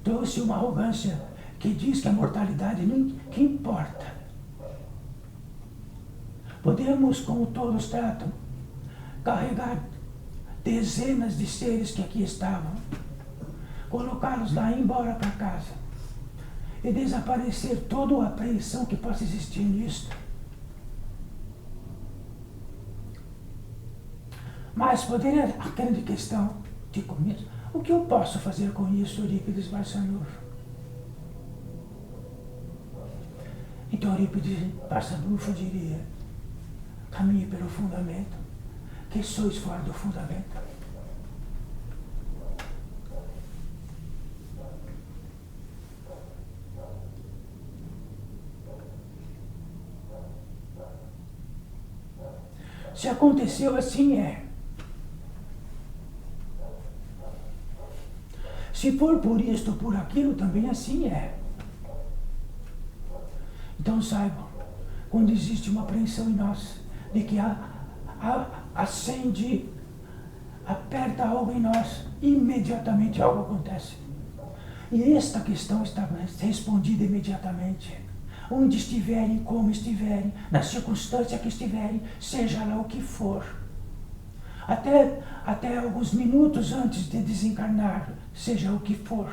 Speaker 2: trouxe uma arrogância que diz que a mortalidade não que importa. Podemos, como todos tratam, carregar dezenas de seres que aqui estavam, colocá-los lá e ir embora para casa, e desaparecer toda a apreensão que possa existir nisso. Mas poderia a grande questão de começo, o que eu posso fazer com isso, Eurípides Barçanufo? Então Eurípides Barçanufo diria, caminhe pelo fundamento, que sois fora do fundamento. Se aconteceu, assim é. Se for por isto ou por aquilo, também assim é. Então saibam, quando existe uma apreensão em nós, de que acende, aperta algo em nós, imediatamente algo acontece. E esta questão está respondida imediatamente. Onde estiverem, como estiverem, na circunstância que estiverem, seja lá o que for. Até alguns minutos antes de desencarnar, seja o que for.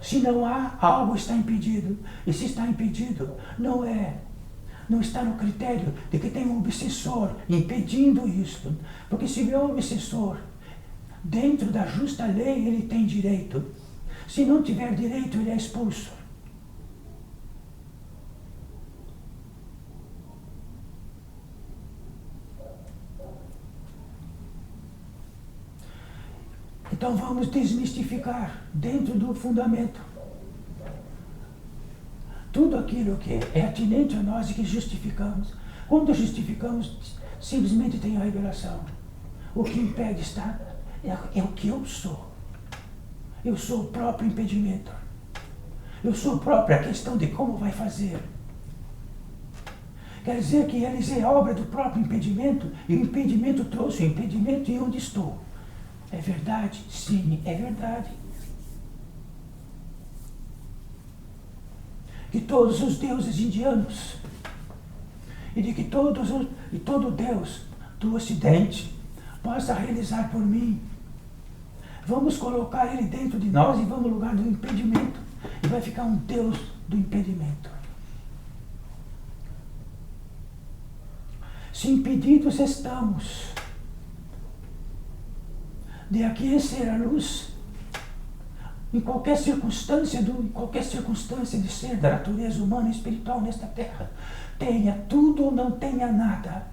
Speaker 2: Se não há, algo está impedido. E se está impedido, não está no critério de que tem um obsessor impedindo isto. Porque se vê um obsessor, dentro da justa lei, ele tem direito. Se não tiver direito, ele é expulso. Então vamos desmistificar dentro do fundamento tudo aquilo que é atinente a nós e que justificamos. Quando justificamos, simplesmente tem a revelação. O que impede é o que eu sou. Eu sou o próprio impedimento. Eu sou a própria questão de como vai fazer. Quer dizer que realizei a obra do próprio impedimento e o impedimento trouxe o impedimento e onde estou. É verdade? Sim, é verdade. Que todos os deuses indianos e de que todo Deus do Ocidente possa realizar por mim. Vamos colocar ele dentro de nós e vamos no lugar do impedimento. E vai ficar um Deus do impedimento. Se impedidos estamos de aquecer a luz em qualquer circunstância de ser da natureza humana e espiritual nesta terra, tenha tudo ou não tenha nada,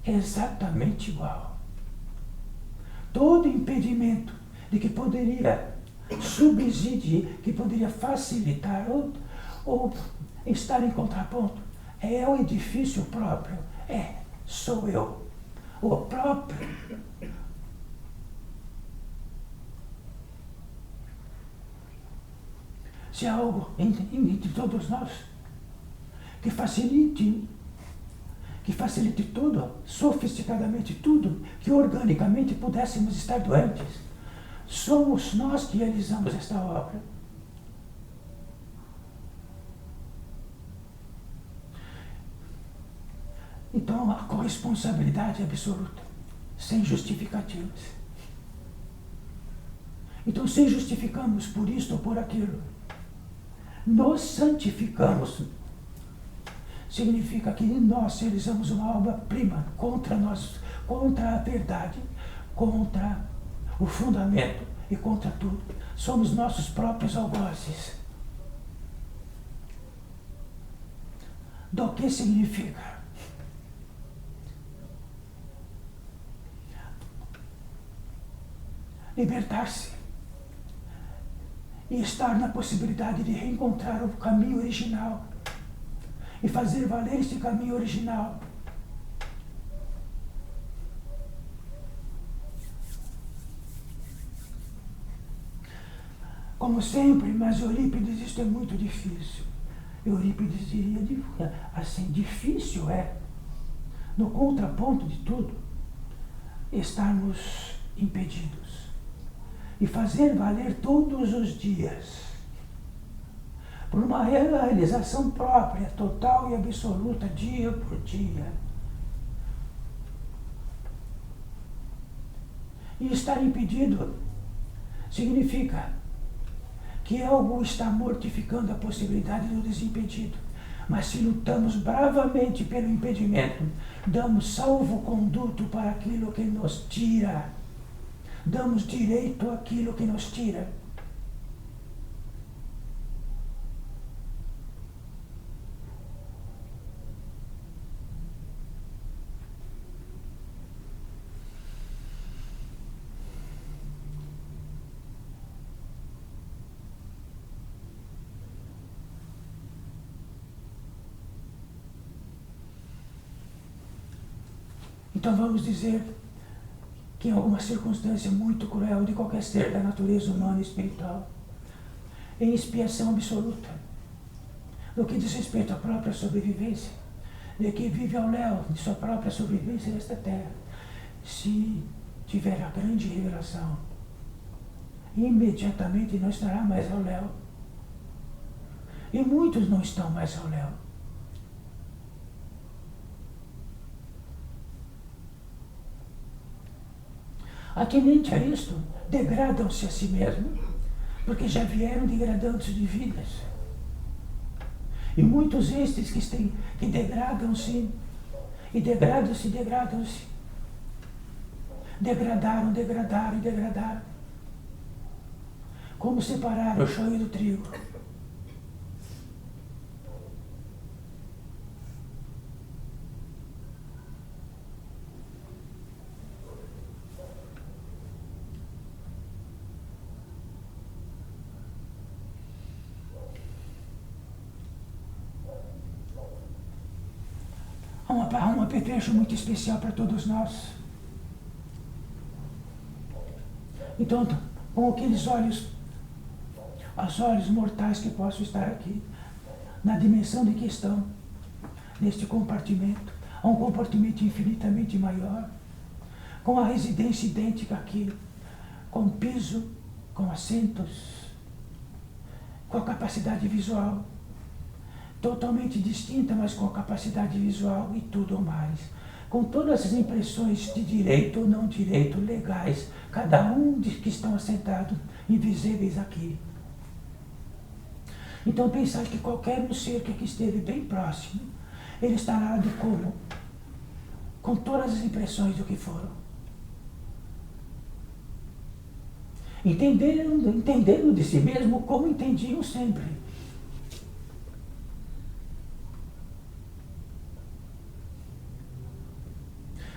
Speaker 2: exatamente igual. Todo impedimento de que poderia subsidiar, que poderia facilitar ou estar em contraponto, é o edifício próprio, sou eu. O próprio. Se há algo entre todos nós que facilite tudo, sofisticadamente tudo, que organicamente pudéssemos estar doentes, somos nós que realizamos esta obra. Então, a corresponsabilidade absoluta, sem justificativas. Então, se justificamos por isto ou por aquilo, nos santificamos. Significa que nós realizamos uma obra-prima contra nós, contra a verdade, contra o fundamento e contra tudo. Somos nossos próprios algozes. Do que significa? Libertar-se e estar na possibilidade de reencontrar o caminho original e fazer valer este caminho original. Como sempre, mas Eurípides, isto é muito difícil. Eurípides diria assim, difícil é, no contraponto de tudo, estarmos impedidos e fazer valer todos os dias, por uma realização própria, total e absoluta, dia por dia. E estar impedido significa que algo está mortificando a possibilidade do desimpedido. Mas se lutamos bravamente pelo impedimento, damos salvo-conduto para aquilo que nos tira. Damos direito àquilo que nos tira. Então vamos dizer que em alguma circunstância muito cruel de qualquer ser da natureza humana e espiritual, em expiação absoluta, no que diz respeito à própria sobrevivência, de que vive ao léu de sua própria sobrevivência nesta terra, se tiver a grande revelação, imediatamente não estará mais ao léu. E muitos não estão mais ao léu. Atinente a isto, degradam-se a si mesmos, porque já vieram degradando-se de vidas. E muitos estes que degradam-se, e degradam-se, degradaram, degradaram e degradaram. Como separar o joio do trigo? Há um apetrecho muito especial para todos nós. Então, com aqueles olhos, os olhos mortais que possam estar aqui, na dimensão de que estão, neste compartimento, há um compartimento infinitamente maior, com a residência idêntica aqui, com piso, com assentos, com a capacidade visual, totalmente distinta, mas com capacidade visual e tudo mais. Com todas as impressões de direito ou não direito, legais, cada um de que estão assentados, invisíveis aqui. Então pensar que qualquer um ser que aqui esteve bem próximo, ele estará de como? Com todas as impressões do que foram. Entendendo de si mesmo como entendiam sempre.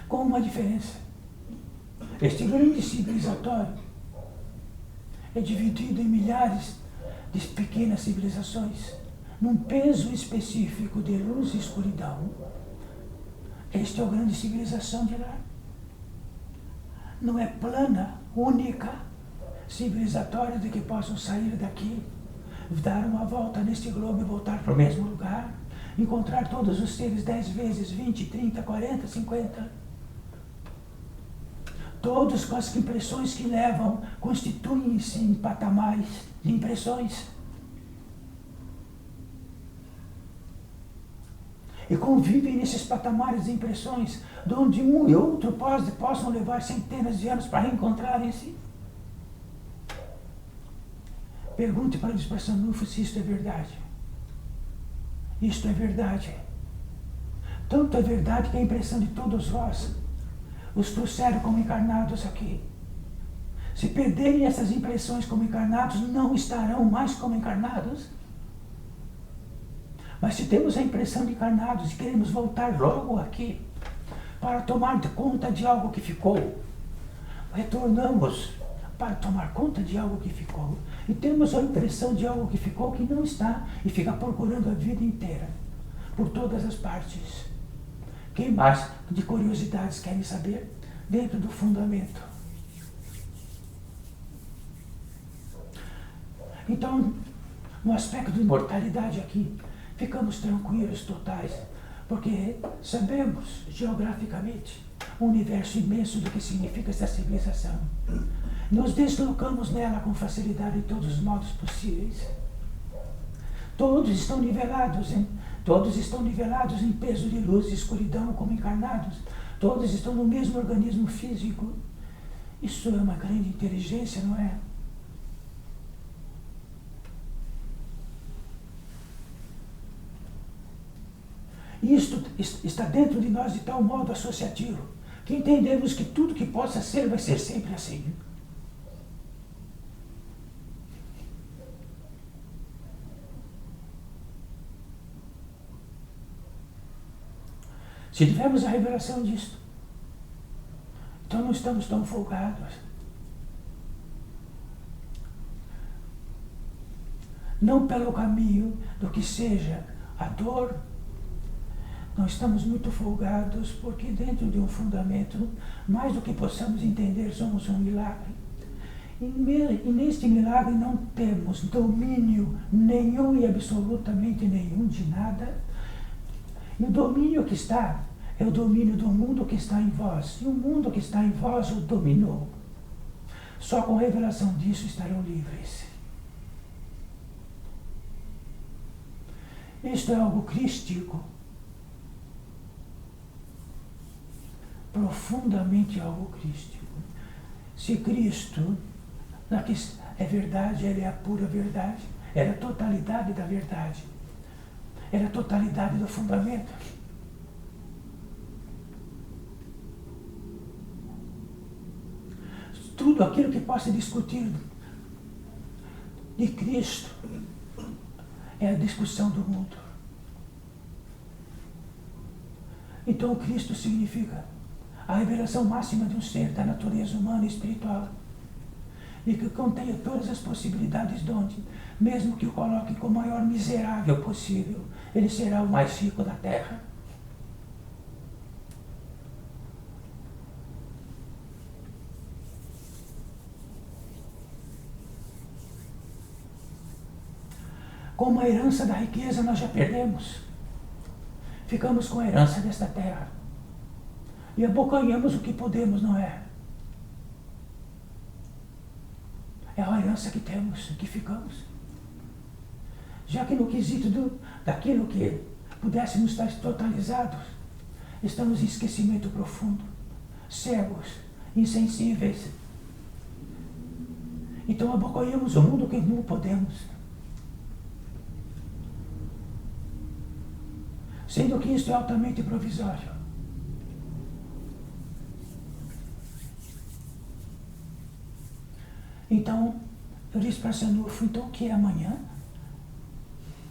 Speaker 2: Com uma diferença. Este grande civilizatório é dividido em milhares de pequenas civilizações, num peso específico de luz e escuridão. Esta é a grande civilização de lá. Não é plana, única, civilizatória de que possam sair daqui, dar uma volta neste globo e voltar para o mesmo lugar, encontrar todos os seres 10 vezes, 20, 30, 40, 50. Todos com as impressões que levam, constituem-se em patamares de impressões. e convivem nesses patamares de impressões, de onde um e outro possam levar centenas de anos para reencontrarem-se. Pergunte para o Dispersanufo se isto é verdade. Isto é verdade. Tanto é verdade que a impressão de todos vós os trouxeram como encarnados aqui. Se perderem essas impressões como encarnados, não estarão mais como encarnados. Mas se temos a impressão de encarnados e queremos voltar logo aqui para tomar conta de algo que ficou, retornamos para tomar conta de algo que ficou. E temos a impressão de algo que ficou que não está e fica procurando a vida inteira, por todas as partes. Quem mais de curiosidades querem saber? Dentro do fundamento. Então, no aspecto de imortalidade aqui, ficamos tranquilos totais, porque sabemos geograficamente o universo imenso do que significa essa civilização. Nos deslocamos nela com facilidade em todos os modos possíveis. Todos estão nivelados em peso de luz e escuridão como encarnados. Todos estão no mesmo organismo físico. Isso é uma grande inteligência, não é? Isto está dentro de nós de tal modo associativo que entendemos que tudo que possa ser vai ser sempre assim. Se tivermos a revelação disto, então não estamos tão folgados. Não pelo caminho do que seja a dor, não estamos muito folgados, porque dentro de um fundamento, mais do que possamos entender, somos um milagre. E neste milagre não temos domínio nenhum e absolutamente nenhum de nada. E o domínio que está é o domínio do mundo que está em vós. E o mundo que está em vós o dominou. Só com a revelação disso estarão livres. Isto é algo crístico. Profundamente algo crístico. Se Cristo é verdade, Ele é a pura verdade. Ele é a totalidade da verdade. Ele é a totalidade do fundamento. Tudo aquilo que possa discutir de Cristo é a discussão do mundo. Então, Cristo significa a revelação máxima de um ser da natureza humana e espiritual, e que contenha todas as possibilidades de onde, mesmo que o coloque com o maior miserável possível, ele será o mais rico da terra. Como a herança da riqueza nós já perdemos, ficamos com a herança desta terra e abocanhamos o que podemos, não é? É a herança que temos, que ficamos. Já que no quesito daquilo que pudéssemos estar totalizados, estamos em esquecimento profundo, cegos, insensíveis. Então abocanhamos o mundo que não podemos. Sendo que isto é altamente provisório. Então, eu disse para Sanufo, então o que é amanhã?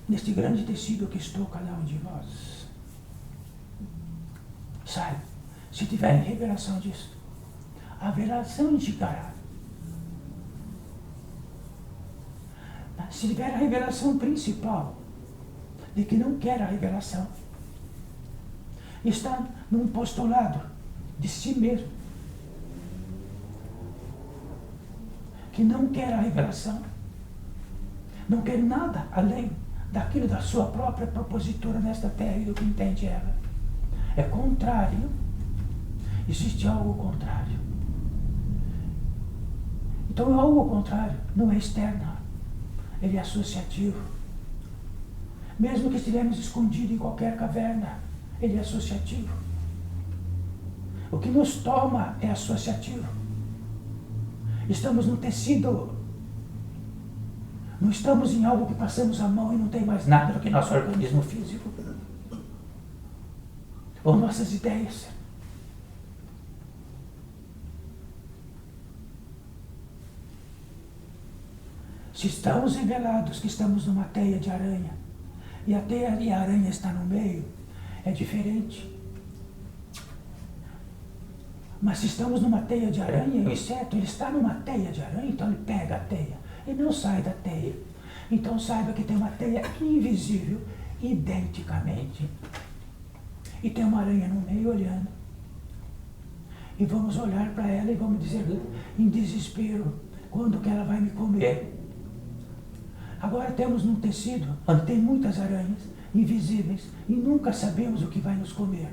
Speaker 2: Neste grande tecido que estou, cada um de vós. Saiba, se tiverem revelação disso, a revelação indicará. Se tiver a revelação principal, de que não quer a revelação, está num postulado de si mesmo, que não quer a revelação, não quer nada além daquilo da sua própria propositura nesta terra e do que entende ela. É contrário, existe algo contrário. Então algo contrário não é externo, ele é associativo. Mesmo que estivermos escondidos em qualquer caverna, ele é associativo. O que nos toma é associativo. Estamos no tecido. Não estamos em algo que passamos a mão e não tem mais nada do que nosso organismo físico. Ou nossas ideias. Se estamos revelados que estamos numa teia de aranha, e a teia e a aranha está no meio, é diferente. Mas se estamos numa teia de aranha, o inseto ele está numa teia de aranha, então ele pega a teia e não sai da teia. Então saiba que tem uma teia invisível, identicamente. E tem uma aranha no meio olhando. E vamos olhar para ela e vamos dizer em desespero, quando que ela vai me comer? Agora temos num tecido onde tem muitas aranhas invisíveis e nunca sabemos o que vai nos comer.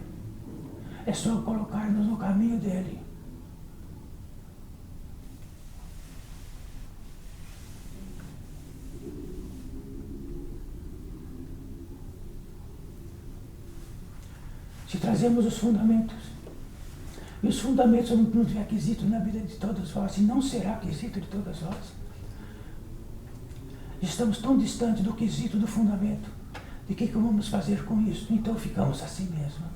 Speaker 2: É só colocar-nos no caminho dele. Se trazemos os fundamentos, e os fundamentos não tiver aquisito na vida de todos vós, e não será aquisito de todas vós, estamos tão distantes do quesito do fundamento, de que vamos fazer com isso? Então ficamos assim mesmo.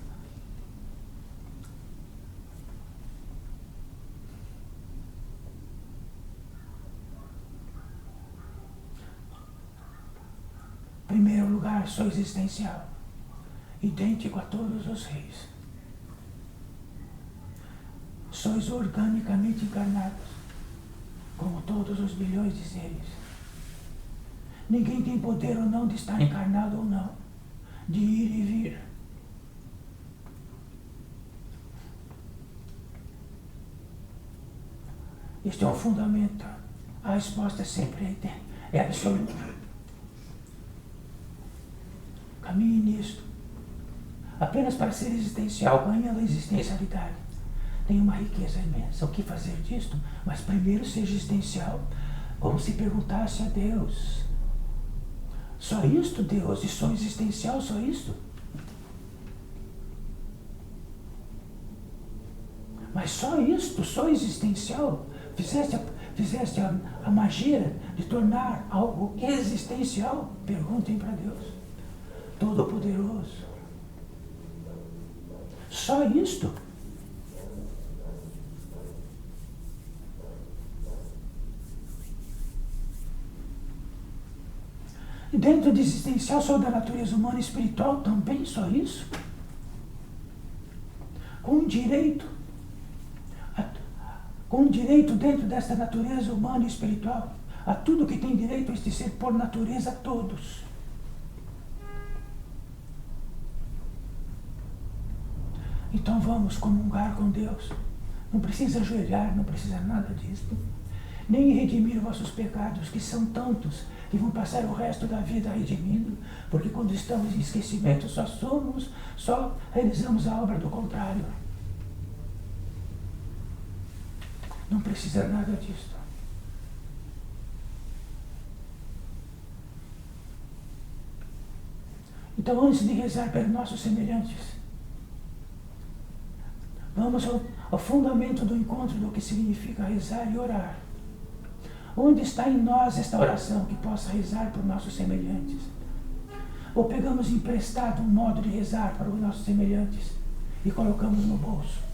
Speaker 2: Primeiro lugar, sou existencial, idêntico a todos os reis. Sois organicamente encarnados, como todos os bilhões de seres. Ninguém tem poder ou não de estar encarnado ou não, de ir e vir. Este é um fundamento. A resposta sempre é absoluta. Caminhe nisto. Apenas para ser existencial, ganhando a existencialidade. Tem uma riqueza imensa. O que fazer disto? Mas primeiro ser existencial. Como se perguntasse a Deus. Só isto, Deus? E sou existencial, só isto? Mas só isto, só existencial? Fizeste a magia de tornar algo existencial? Perguntem para Deus. Todo-Poderoso. Só isto? E dentro de existencial, só da natureza humana e espiritual também, só isso? Com direito dentro desta natureza humana e espiritual, a tudo que tem direito a este ser por natureza, a todos. Então vamos comungar com Deus. Não precisa ajoelhar, não precisa nada disso. Nem redimir vossos pecados, que são tantos, que vão passar o resto da vida redimindo, porque quando estamos em esquecimento só realizamos a obra do contrário. Não precisa nada disso. Então, antes de rezar pelos nossos semelhantes, vamos ao fundamento do encontro do que significa rezar e orar. Onde está em nós esta oração que possa rezar por nossos semelhantes? Ou pegamos emprestado um modo de rezar para os nossos semelhantes e colocamos no bolso?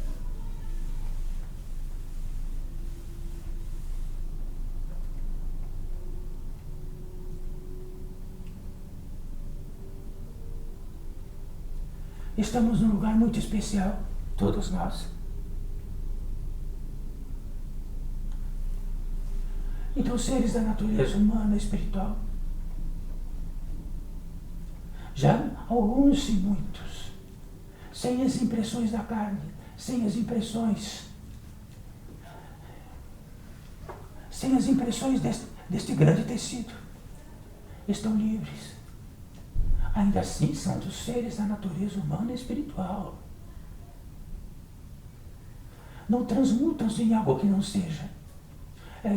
Speaker 2: Estamos num lugar muito especial, todos nós. Então, seres da natureza humana e espiritual, já alguns e muitos, sem as impressões da carne, sem as impressões deste grande tecido, estão livres. Ainda assim são dos seres da natureza humana e espiritual. Não transmutam-se em algo que não seja. É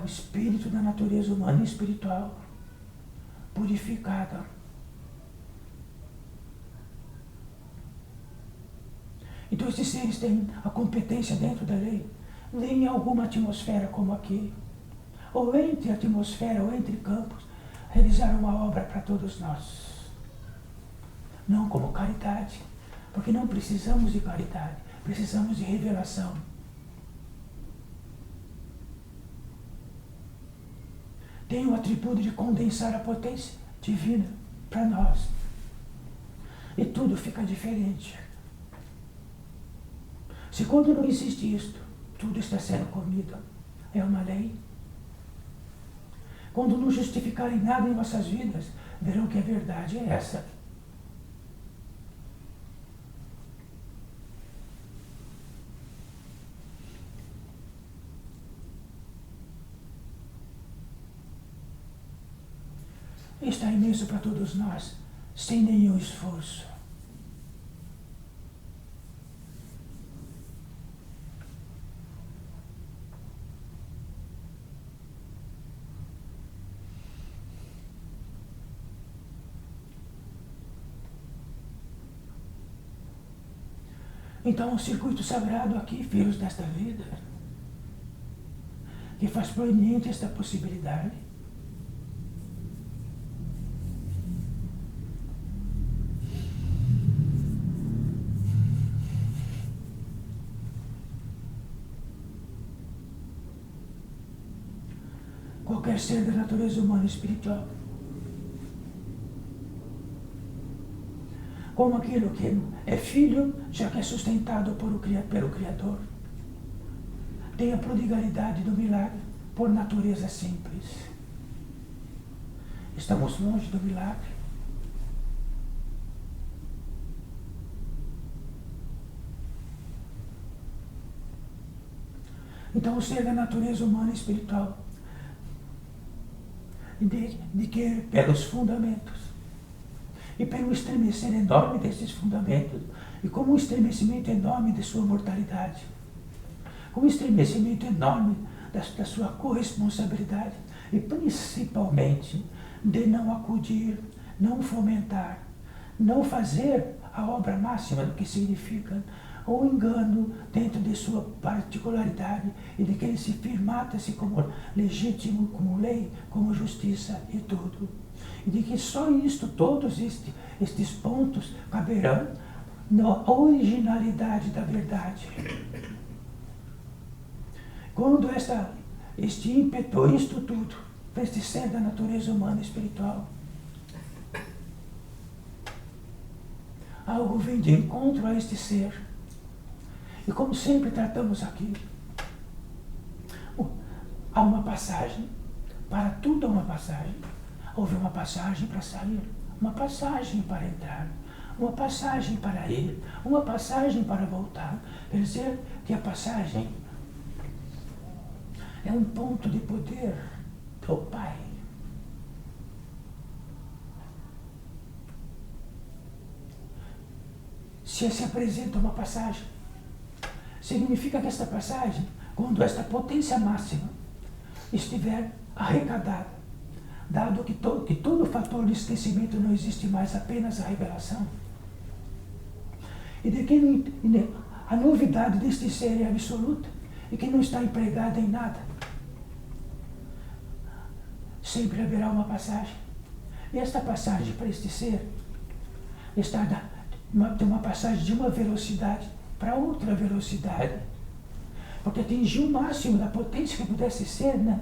Speaker 2: o espírito da natureza humana e espiritual, purificada. Então esses seres têm a competência dentro da lei de, em alguma atmosfera como aqui, ou entre atmosfera ou entre campos, realizar uma obra para todos nós. Não como caridade, porque não precisamos de caridade, precisamos de revelação. Tem o atributo de condensar a potência divina para nós. E tudo fica diferente. Se quando não existe isto, tudo está sendo comido, é uma lei. Quando não justificarem nada em vossas vidas, verão que a verdade é essa. Está imenso para todos nós, sem nenhum esforço. Então, o circuito sagrado aqui, filhos desta vida, que faz proeminente esta possibilidade, qualquer ser da natureza humana e espiritual, como aquilo que é filho, já que é sustentado pelo Criador, tem a prodigalidade do milagre por natureza simples. Estamos longe do milagre. Então, o ser da natureza humana e espiritual, de que pelos fundamentos, e pelo estremecer enorme desses fundamentos, e como um estremecimento enorme de sua mortalidade, com um estremecimento enorme da sua corresponsabilidade, e principalmente de não acudir, não fomentar, não fazer a obra máxima do que significa o engano dentro de sua particularidade e de que ele se firmata-se como legítimo, como lei, como justiça e tudo. E de que só isto, todos estes pontos caberão na originalidade da verdade. Quando este ímpeto, isto tudo, para este ser da natureza humana e espiritual, algo vem de encontro a este ser. E como sempre tratamos aqui, há uma passagem, para tudo há uma passagem. Houve uma passagem para sair, uma passagem para entrar, uma passagem para ir, uma passagem para voltar. Quer dizer que a passagem é um ponto de poder do Pai. Se apresenta uma passagem, significa que esta passagem, quando esta potência máxima estiver arrecadada, dado que todo fator de esquecimento não existe mais, apenas a revelação, e de que a novidade deste ser é absoluta e que não está empregada em nada, sempre haverá uma passagem. E esta passagem para este ser tem uma passagem de uma velocidade para outra velocidade, porque atingiu o máximo da potência que pudesse ser, né,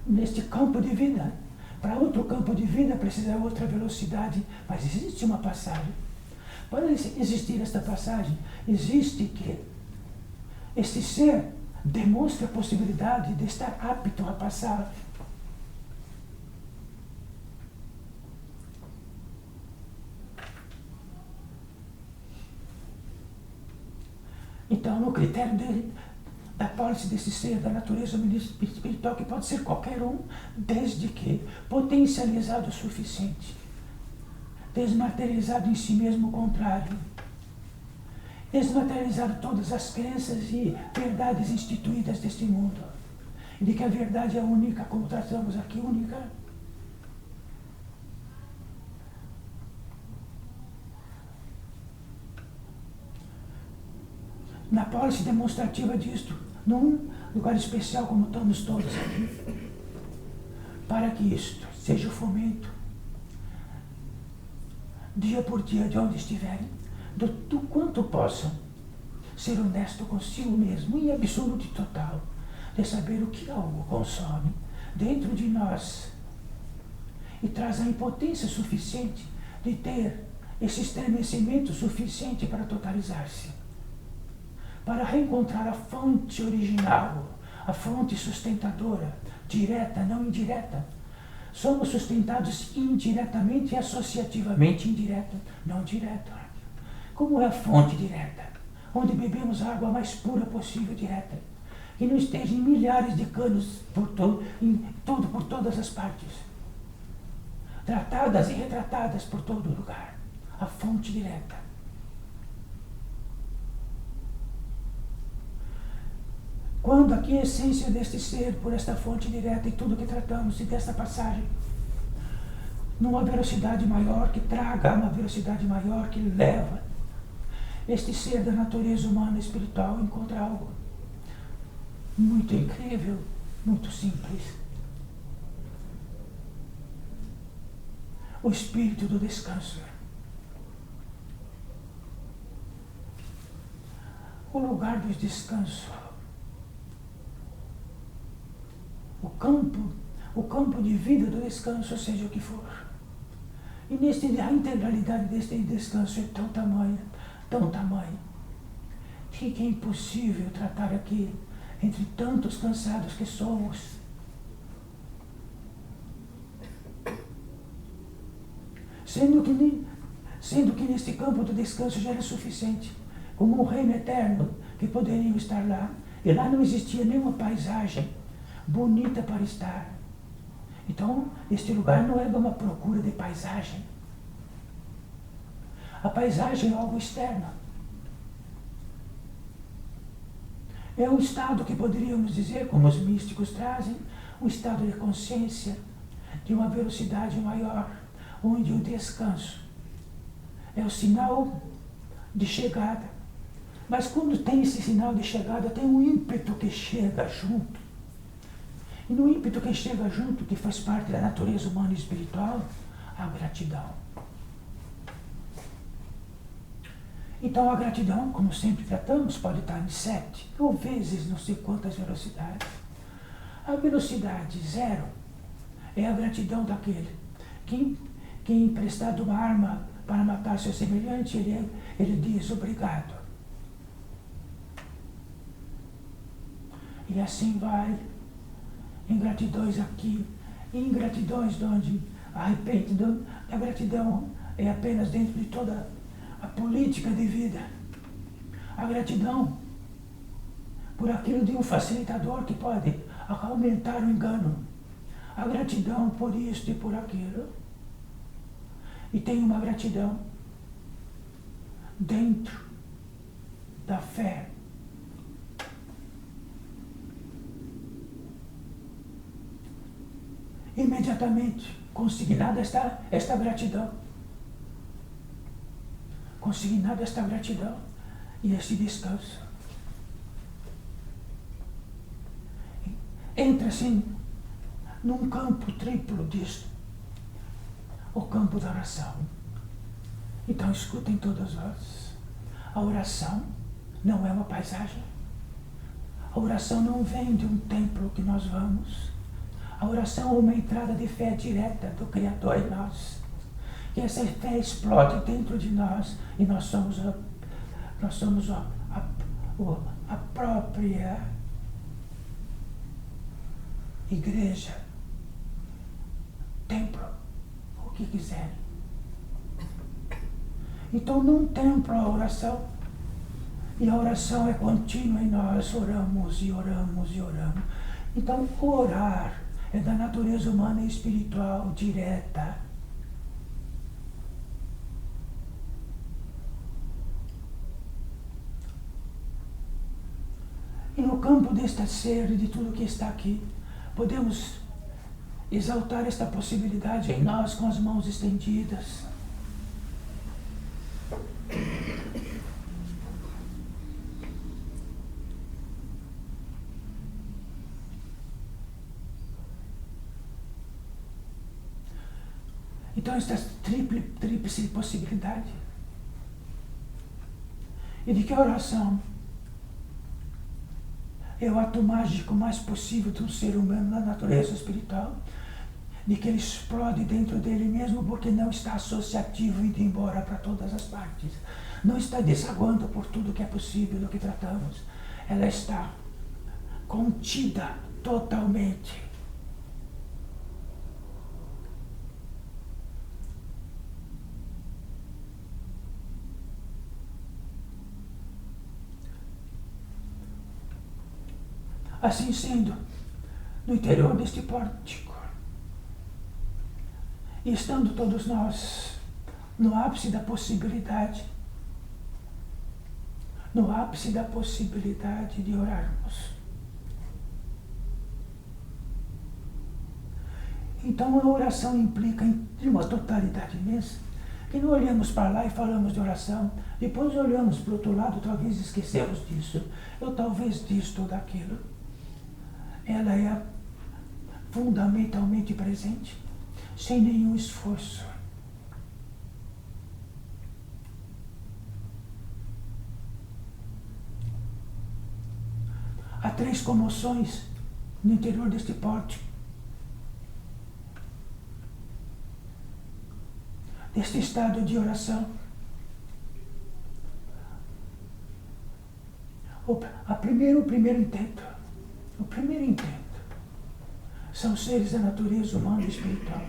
Speaker 2: neste campo de vida. Para outro campo de vida precisa outra velocidade, mas existe uma passagem. Para existir esta passagem, existe que este ser demonstra a possibilidade de estar apto a passar. Então, no critério dele, da pólice desse ser, da natureza espiritual, que pode ser qualquer um, desde que potencializado o suficiente, desmaterializado em si mesmo o contrário, desmaterializado todas as crenças e verdades instituídas deste mundo, e de que a verdade é única, como tratamos aqui, única. na pólice demonstrativa disto, num lugar especial como estamos todos aqui, para que isto seja o fomento, dia por dia, de onde estiverem, do quanto possam ser honesto consigo mesmo, em absoluto e total, de saber o que algo consome dentro de nós e traz a impotência suficiente de ter esse estremecimento suficiente para totalizar-se, para reencontrar a fonte original, a fonte sustentadora, direta, não indireta. Somos sustentados indiretamente e associativamente indireta, não direta. Como é a fonte direta? Onde bebemos a água mais pura possível, direta, que não esteja em milhares de canos por todas as partes, tratadas e retratadas por todo lugar. A fonte direta. Quando aqui a essência deste ser, por esta fonte direta e tudo que tratamos, e desta passagem, numa velocidade maior, que traga uma velocidade maior, que leva este ser da natureza humana espiritual a encontrar algo muito incrível, muito simples. O espírito do descanso. O lugar do descanso. O campo de vida do descanso, seja o que for. E a integralidade deste descanso é tão tamanha, que é impossível tratar aqui, entre tantos cansados que somos. Sendo que neste campo do descanso já era suficiente, como um reino eterno, que poderiam estar lá, e lá não existia nenhuma paisagem bonita para estar. Então, este lugar não era uma procura de paisagem. A paisagem é algo externo. É um estado que poderíamos dizer, como os místicos trazem, um estado de consciência, de uma velocidade maior, onde o descanso é o sinal de chegada. Mas quando tem esse sinal de chegada, tem um ímpeto que chega junto. E no ímpeto que chega junto, que faz parte da natureza humana e espiritual, a gratidão. Então a gratidão, como sempre tratamos, pode estar em 7, ou vezes não sei quantas velocidades. A velocidade 0 é a gratidão daquele que emprestado uma arma para matar seu semelhante, ele diz obrigado. E assim vai, ingratidões aqui, ingratidões onde a gratidão é apenas dentro de toda a política de vida. A gratidão por aquilo de um facilitador que pode aumentar o engano. A gratidão por isto e por aquilo. E tem uma gratidão dentro da fé. Imediatamente consignada esta gratidão. Consignada esta gratidão e este descanso. Entra-se num campo triplo disto. O campo da oração. Então escutem todos vós. A oração não é uma paisagem. A oração não vem de um templo que nós vamos. A oração é uma entrada de fé direta do Criador em nós. Que essa fé explode dentro de nós e nós somos a própria igreja, templo, o que quiserem. Então, num templo a oração, e a oração é contínua em nós, oramos e oramos e oramos. Então, orar é da natureza humana e espiritual direta. E no campo deste ser e de tudo que está aqui, podemos exaltar esta possibilidade em nós com as mãos estendidas. Então, esta tríplice possibilidade. E de que a oração é o ato mágico mais possível de um ser humano na natureza espiritual, de que ele explode dentro dele mesmo, porque não está associativo indo embora para todas as partes. Não está desaguando por tudo que é possível do que tratamos. Ela está contida totalmente. Assim sendo, no interior deste pórtico, e estando todos nós no ápice da possibilidade, de orarmos. Então a oração implica de uma totalidade imensa, que não olhamos para lá e falamos de oração, depois olhamos para o outro lado, talvez esquecemos disso, ou talvez disto ou daquilo. Ela é fundamentalmente presente, sem nenhum esforço. Há 3 comoções no interior deste pórtico, deste estado de oração. O primeiro intento são seres da natureza humana e espiritual,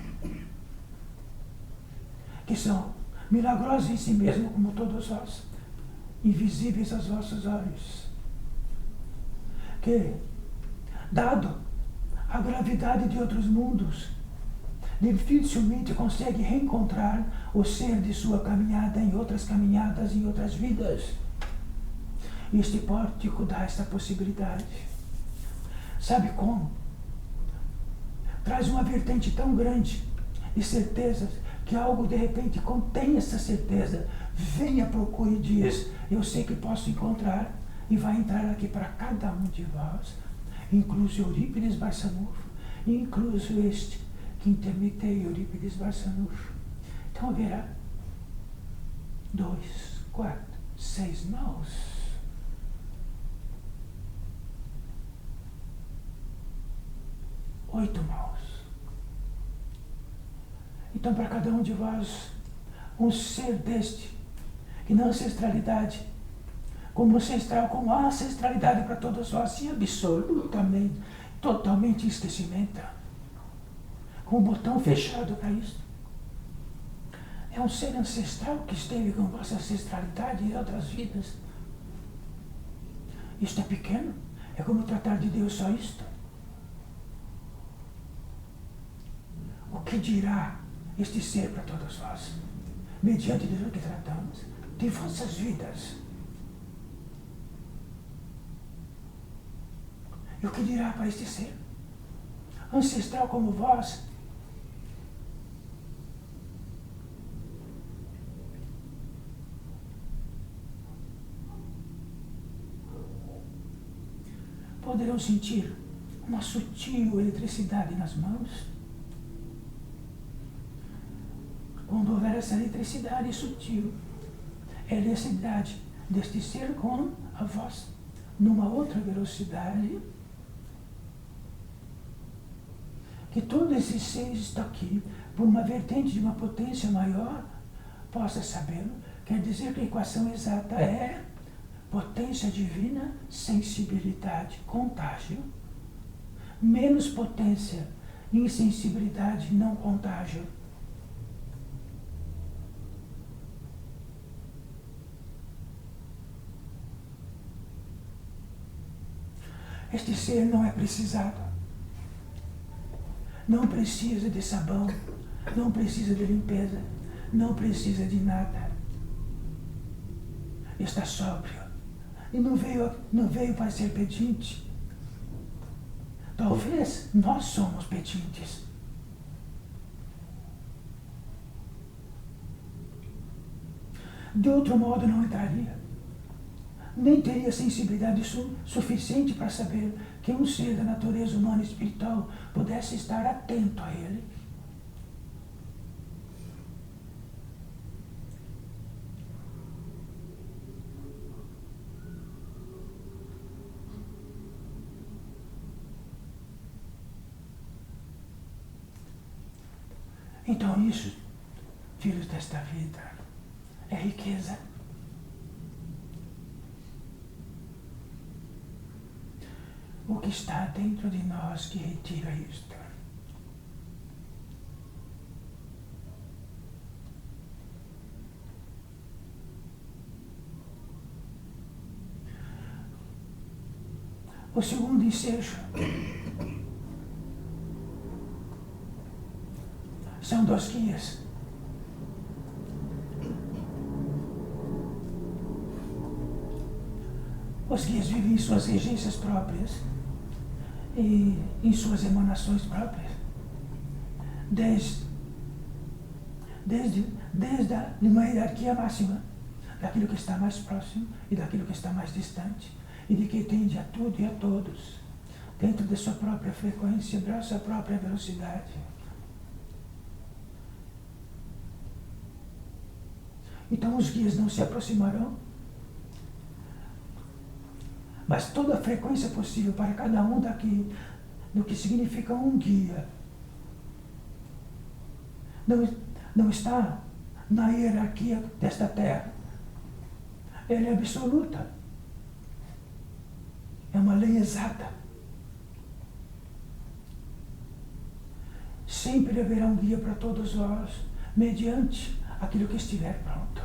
Speaker 2: que são milagrosos em si mesmos, como todos vós, invisíveis aos vossos olhos, que, dado a gravidade de outros mundos, dificilmente consegue reencontrar o ser de sua caminhada em outras caminhadas, em outras vidas. Este pórtico dá esta possibilidade. Sabe como? Traz uma vertente tão grande de certezas que algo de repente contém essa certeza. Venha, procure e diz: eu sei que posso encontrar, e vai entrar aqui para cada um de vós, incluso Eurípides Barçanufo, incluso este que intermitei, Eurípides Barçanufo. Então haverá 2, 4, 6 mãos. Oito mãos. Então, para cada um de vós, um ser deste, que na ancestralidade, como ancestral, como a ancestralidade para todos vós, assim, absolutamente, totalmente esquecimento, com o botão fechado para isso. É um ser ancestral que esteve com vossa ancestralidade em outras vidas. Isto é pequeno, é como tratar de Deus só isto. O que dirá este ser para todos vós, mediante do que tratamos, de vossas vidas? E o que dirá para este ser, ancestral como vós? Poderão sentir uma sutil eletricidade nas mãos. Quando houver essa eletricidade sutil, é a eletricidade deste ser com a voz numa outra velocidade, que todo esse ser está aqui por uma vertente de uma potência maior, possa sabê-lo. Quer dizer que a equação exata é potência divina, sensibilidade, contágio, menos potência, insensibilidade, não contágio. Este ser não é precisado. Não precisa de sabão, não precisa de limpeza, não precisa de nada. Está sóbrio. E não veio para ser pedinte. Talvez nós somos pedintes. De outro modo não entraria. Nem teria sensibilidade suficiente para saber que um ser da natureza humana e espiritual pudesse estar atento a ele. Então isso, filhos desta vida, é riqueza. O que está dentro de nós que retira isto. O segundo ensejo são 2 guias. Os guias vivem em suas regências próprias e em suas emanações próprias, desde uma hierarquia máxima, daquilo que está mais próximo e daquilo que está mais distante, e de que tende a tudo e a todos, dentro de sua própria frequência, da sua própria velocidade. Então os guias não se aproximarão, mas toda a frequência possível para cada um daqui, do que significa um guia, não está na hierarquia desta terra. Ela é absoluta. É uma lei exata. Sempre haverá um guia para todos nós, mediante aquilo que estiver pronto.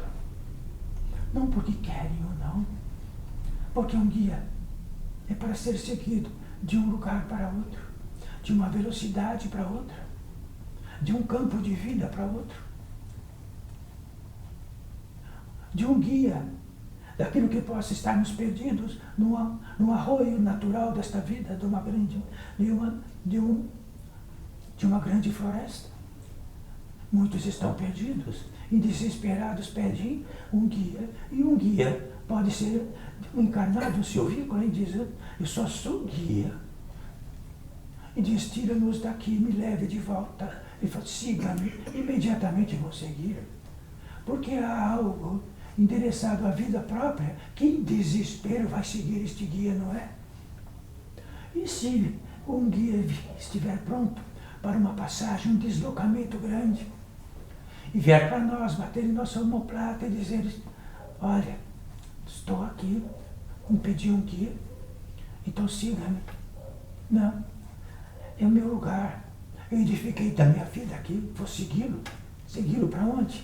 Speaker 2: Não porque querem ou não, porque um guia é para ser seguido de um lugar para outro, de uma velocidade para outra, de um campo de vida para outro, de um guia daquilo que possa estarmos perdidos no arroio natural desta vida, de uma grande floresta. Muitos estão perdidos e desesperados, pedem um guia. E um guia pode ser um encarnado, se ouvir quando ele diz: eu só sou guia. E diz: tira-nos daqui, me leve de volta. Ele fala: siga-me, imediatamente vou seguir. Porque há algo endereçado à vida própria que em desespero vai seguir este guia, não é? E se um guia estiver pronto para uma passagem, um deslocamento grande, e vier para nós, bater em nossa omoplata e dizer: olha, estou aqui, me pedi um guia, então siga-me. Não, é o meu lugar, eu edifiquei da minha vida aqui, vou segui-lo. Segui-lo para onde?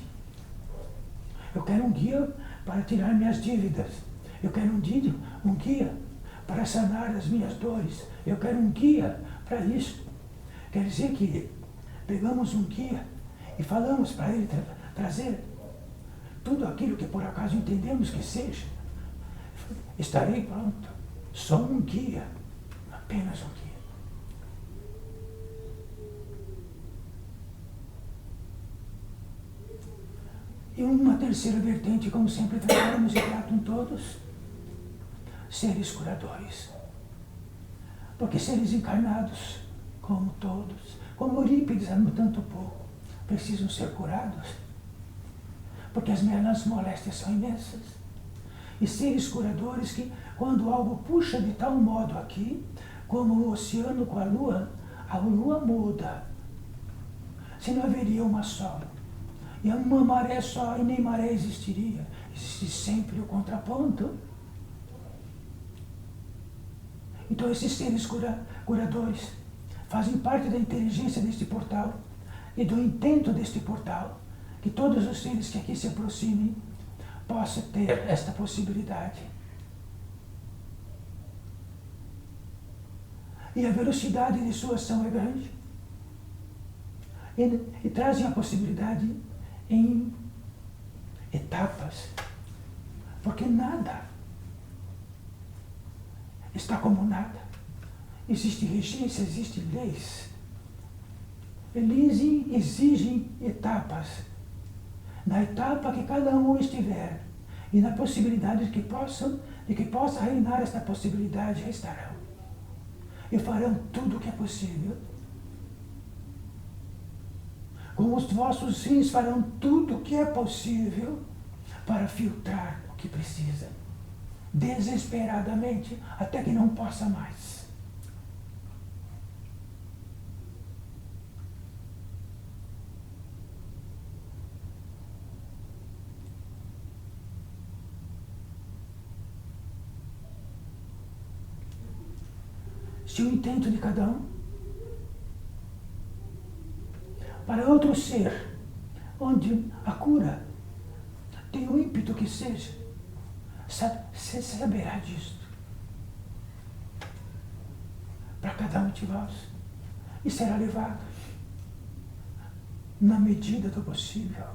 Speaker 2: Eu quero um guia para tirar minhas dívidas, eu quero um guia para sanar as minhas dores, eu quero um guia para isso. Quer dizer que pegamos um guia e falamos para ele trazer tudo aquilo que por acaso entendemos que seja. Estarei pronto. Sou um guia, apenas um guia. E uma terceira vertente, como sempre tratamos e tratam todos, seres curadores. Porque seres encarnados, como todos, como Eurípides, há tanto pouco, precisam ser curados, porque as moléstias são imensas. E seres curadores que, quando algo puxa de tal modo aqui, como o oceano com a lua muda. Se não haveria uma só, e uma maré só, e nem maré existiria. Existe sempre o contraponto. Então esses seres curadores fazem parte da inteligência deste portal e do intento deste portal, que todos os seres que aqui se aproximem possam ter esta possibilidade. E a velocidade de sua ação é grande. E trazem a possibilidade em etapas, porque nada está como nada. Existe regência, existem leis. Eles exigem etapas. Na etapa que cada um estiver, e na possibilidade de que possa reinar esta possibilidade, estarão. E farão tudo o que é possível. Com os vossos rins farão tudo o que é possível para filtrar o que precisa, desesperadamente, até que não possa mais. se o intento de cada um. Para outro ser, onde a cura tem o ímpeto que seja, você saberá disso. Para cada um de vós. E será levado na medida do possível.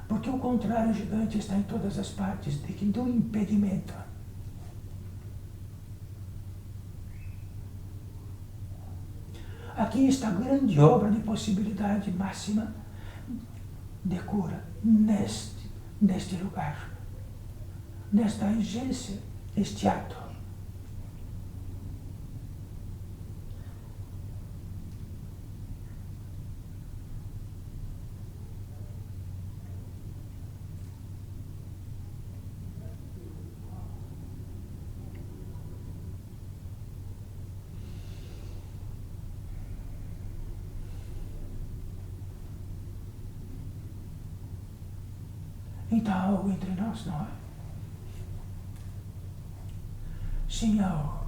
Speaker 2: Porque o contrário gigante está em todas as partes do impedimento. Aqui está a grande obra de possibilidade máxima de cura neste lugar, nesta agência, este ato. Então há algo entre nós, não é? Sim, há algo.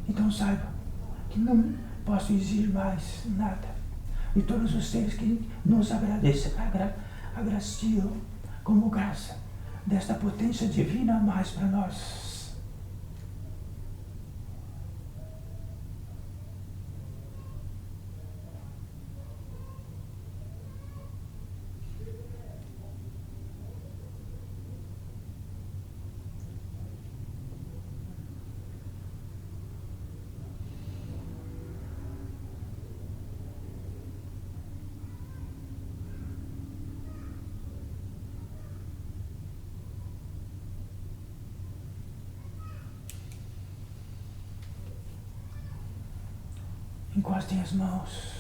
Speaker 2: Então saiba que não posso exigir mais nada de todos os seres que nos agraciam como graça desta potência divina a mais para nós. Encostem as mãos.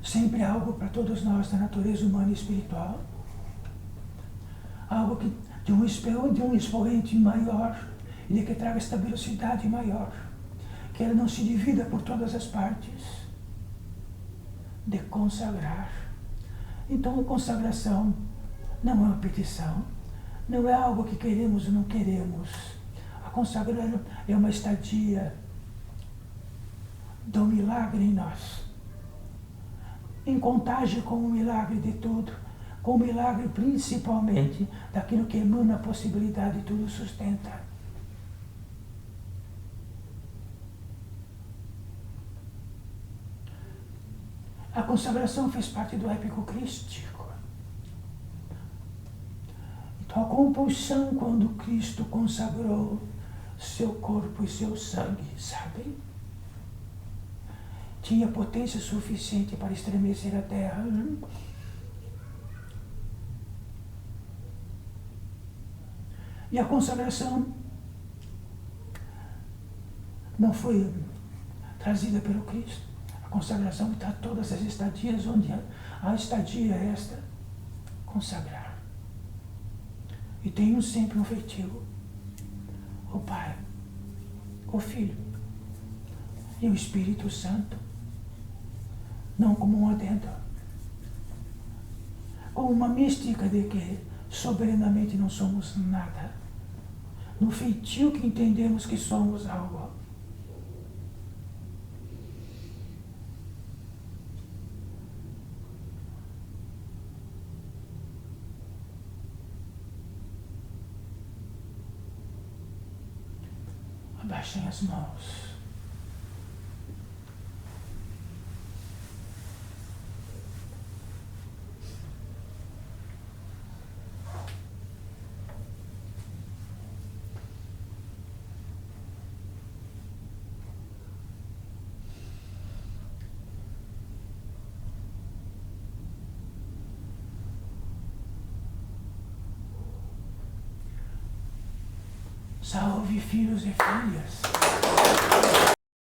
Speaker 2: Sempre há algo para todos nós da natureza humana e espiritual. Algo de um expoente maior e que traga esta velocidade maior. Que ela não se divida por todas as partes. De consagrar. Então a consagração não é uma petição, não é algo que queremos ou não queremos. A consagração é uma estadia do milagre em nós, em contágio com o milagre de tudo, com o milagre principalmente daquilo que emana a possibilidade e tudo sustenta. A consagração fez parte do épico crístico. Então, a compulsão, quando Cristo consagrou seu corpo e seu sangue, sabem? Tinha potência suficiente para estremecer a terra. E a consagração não foi trazida pelo Cristo. A consagração está todas as estadias, onde a estadia é esta, consagrar. E tenho sempre um feitio, o Pai, o Filho e o Espírito Santo, não como um adendo, como uma mística de que soberanamente não somos nada, no feitio que entendemos que somos algo. Abaixem as mãos. Salve, filhos e filhas.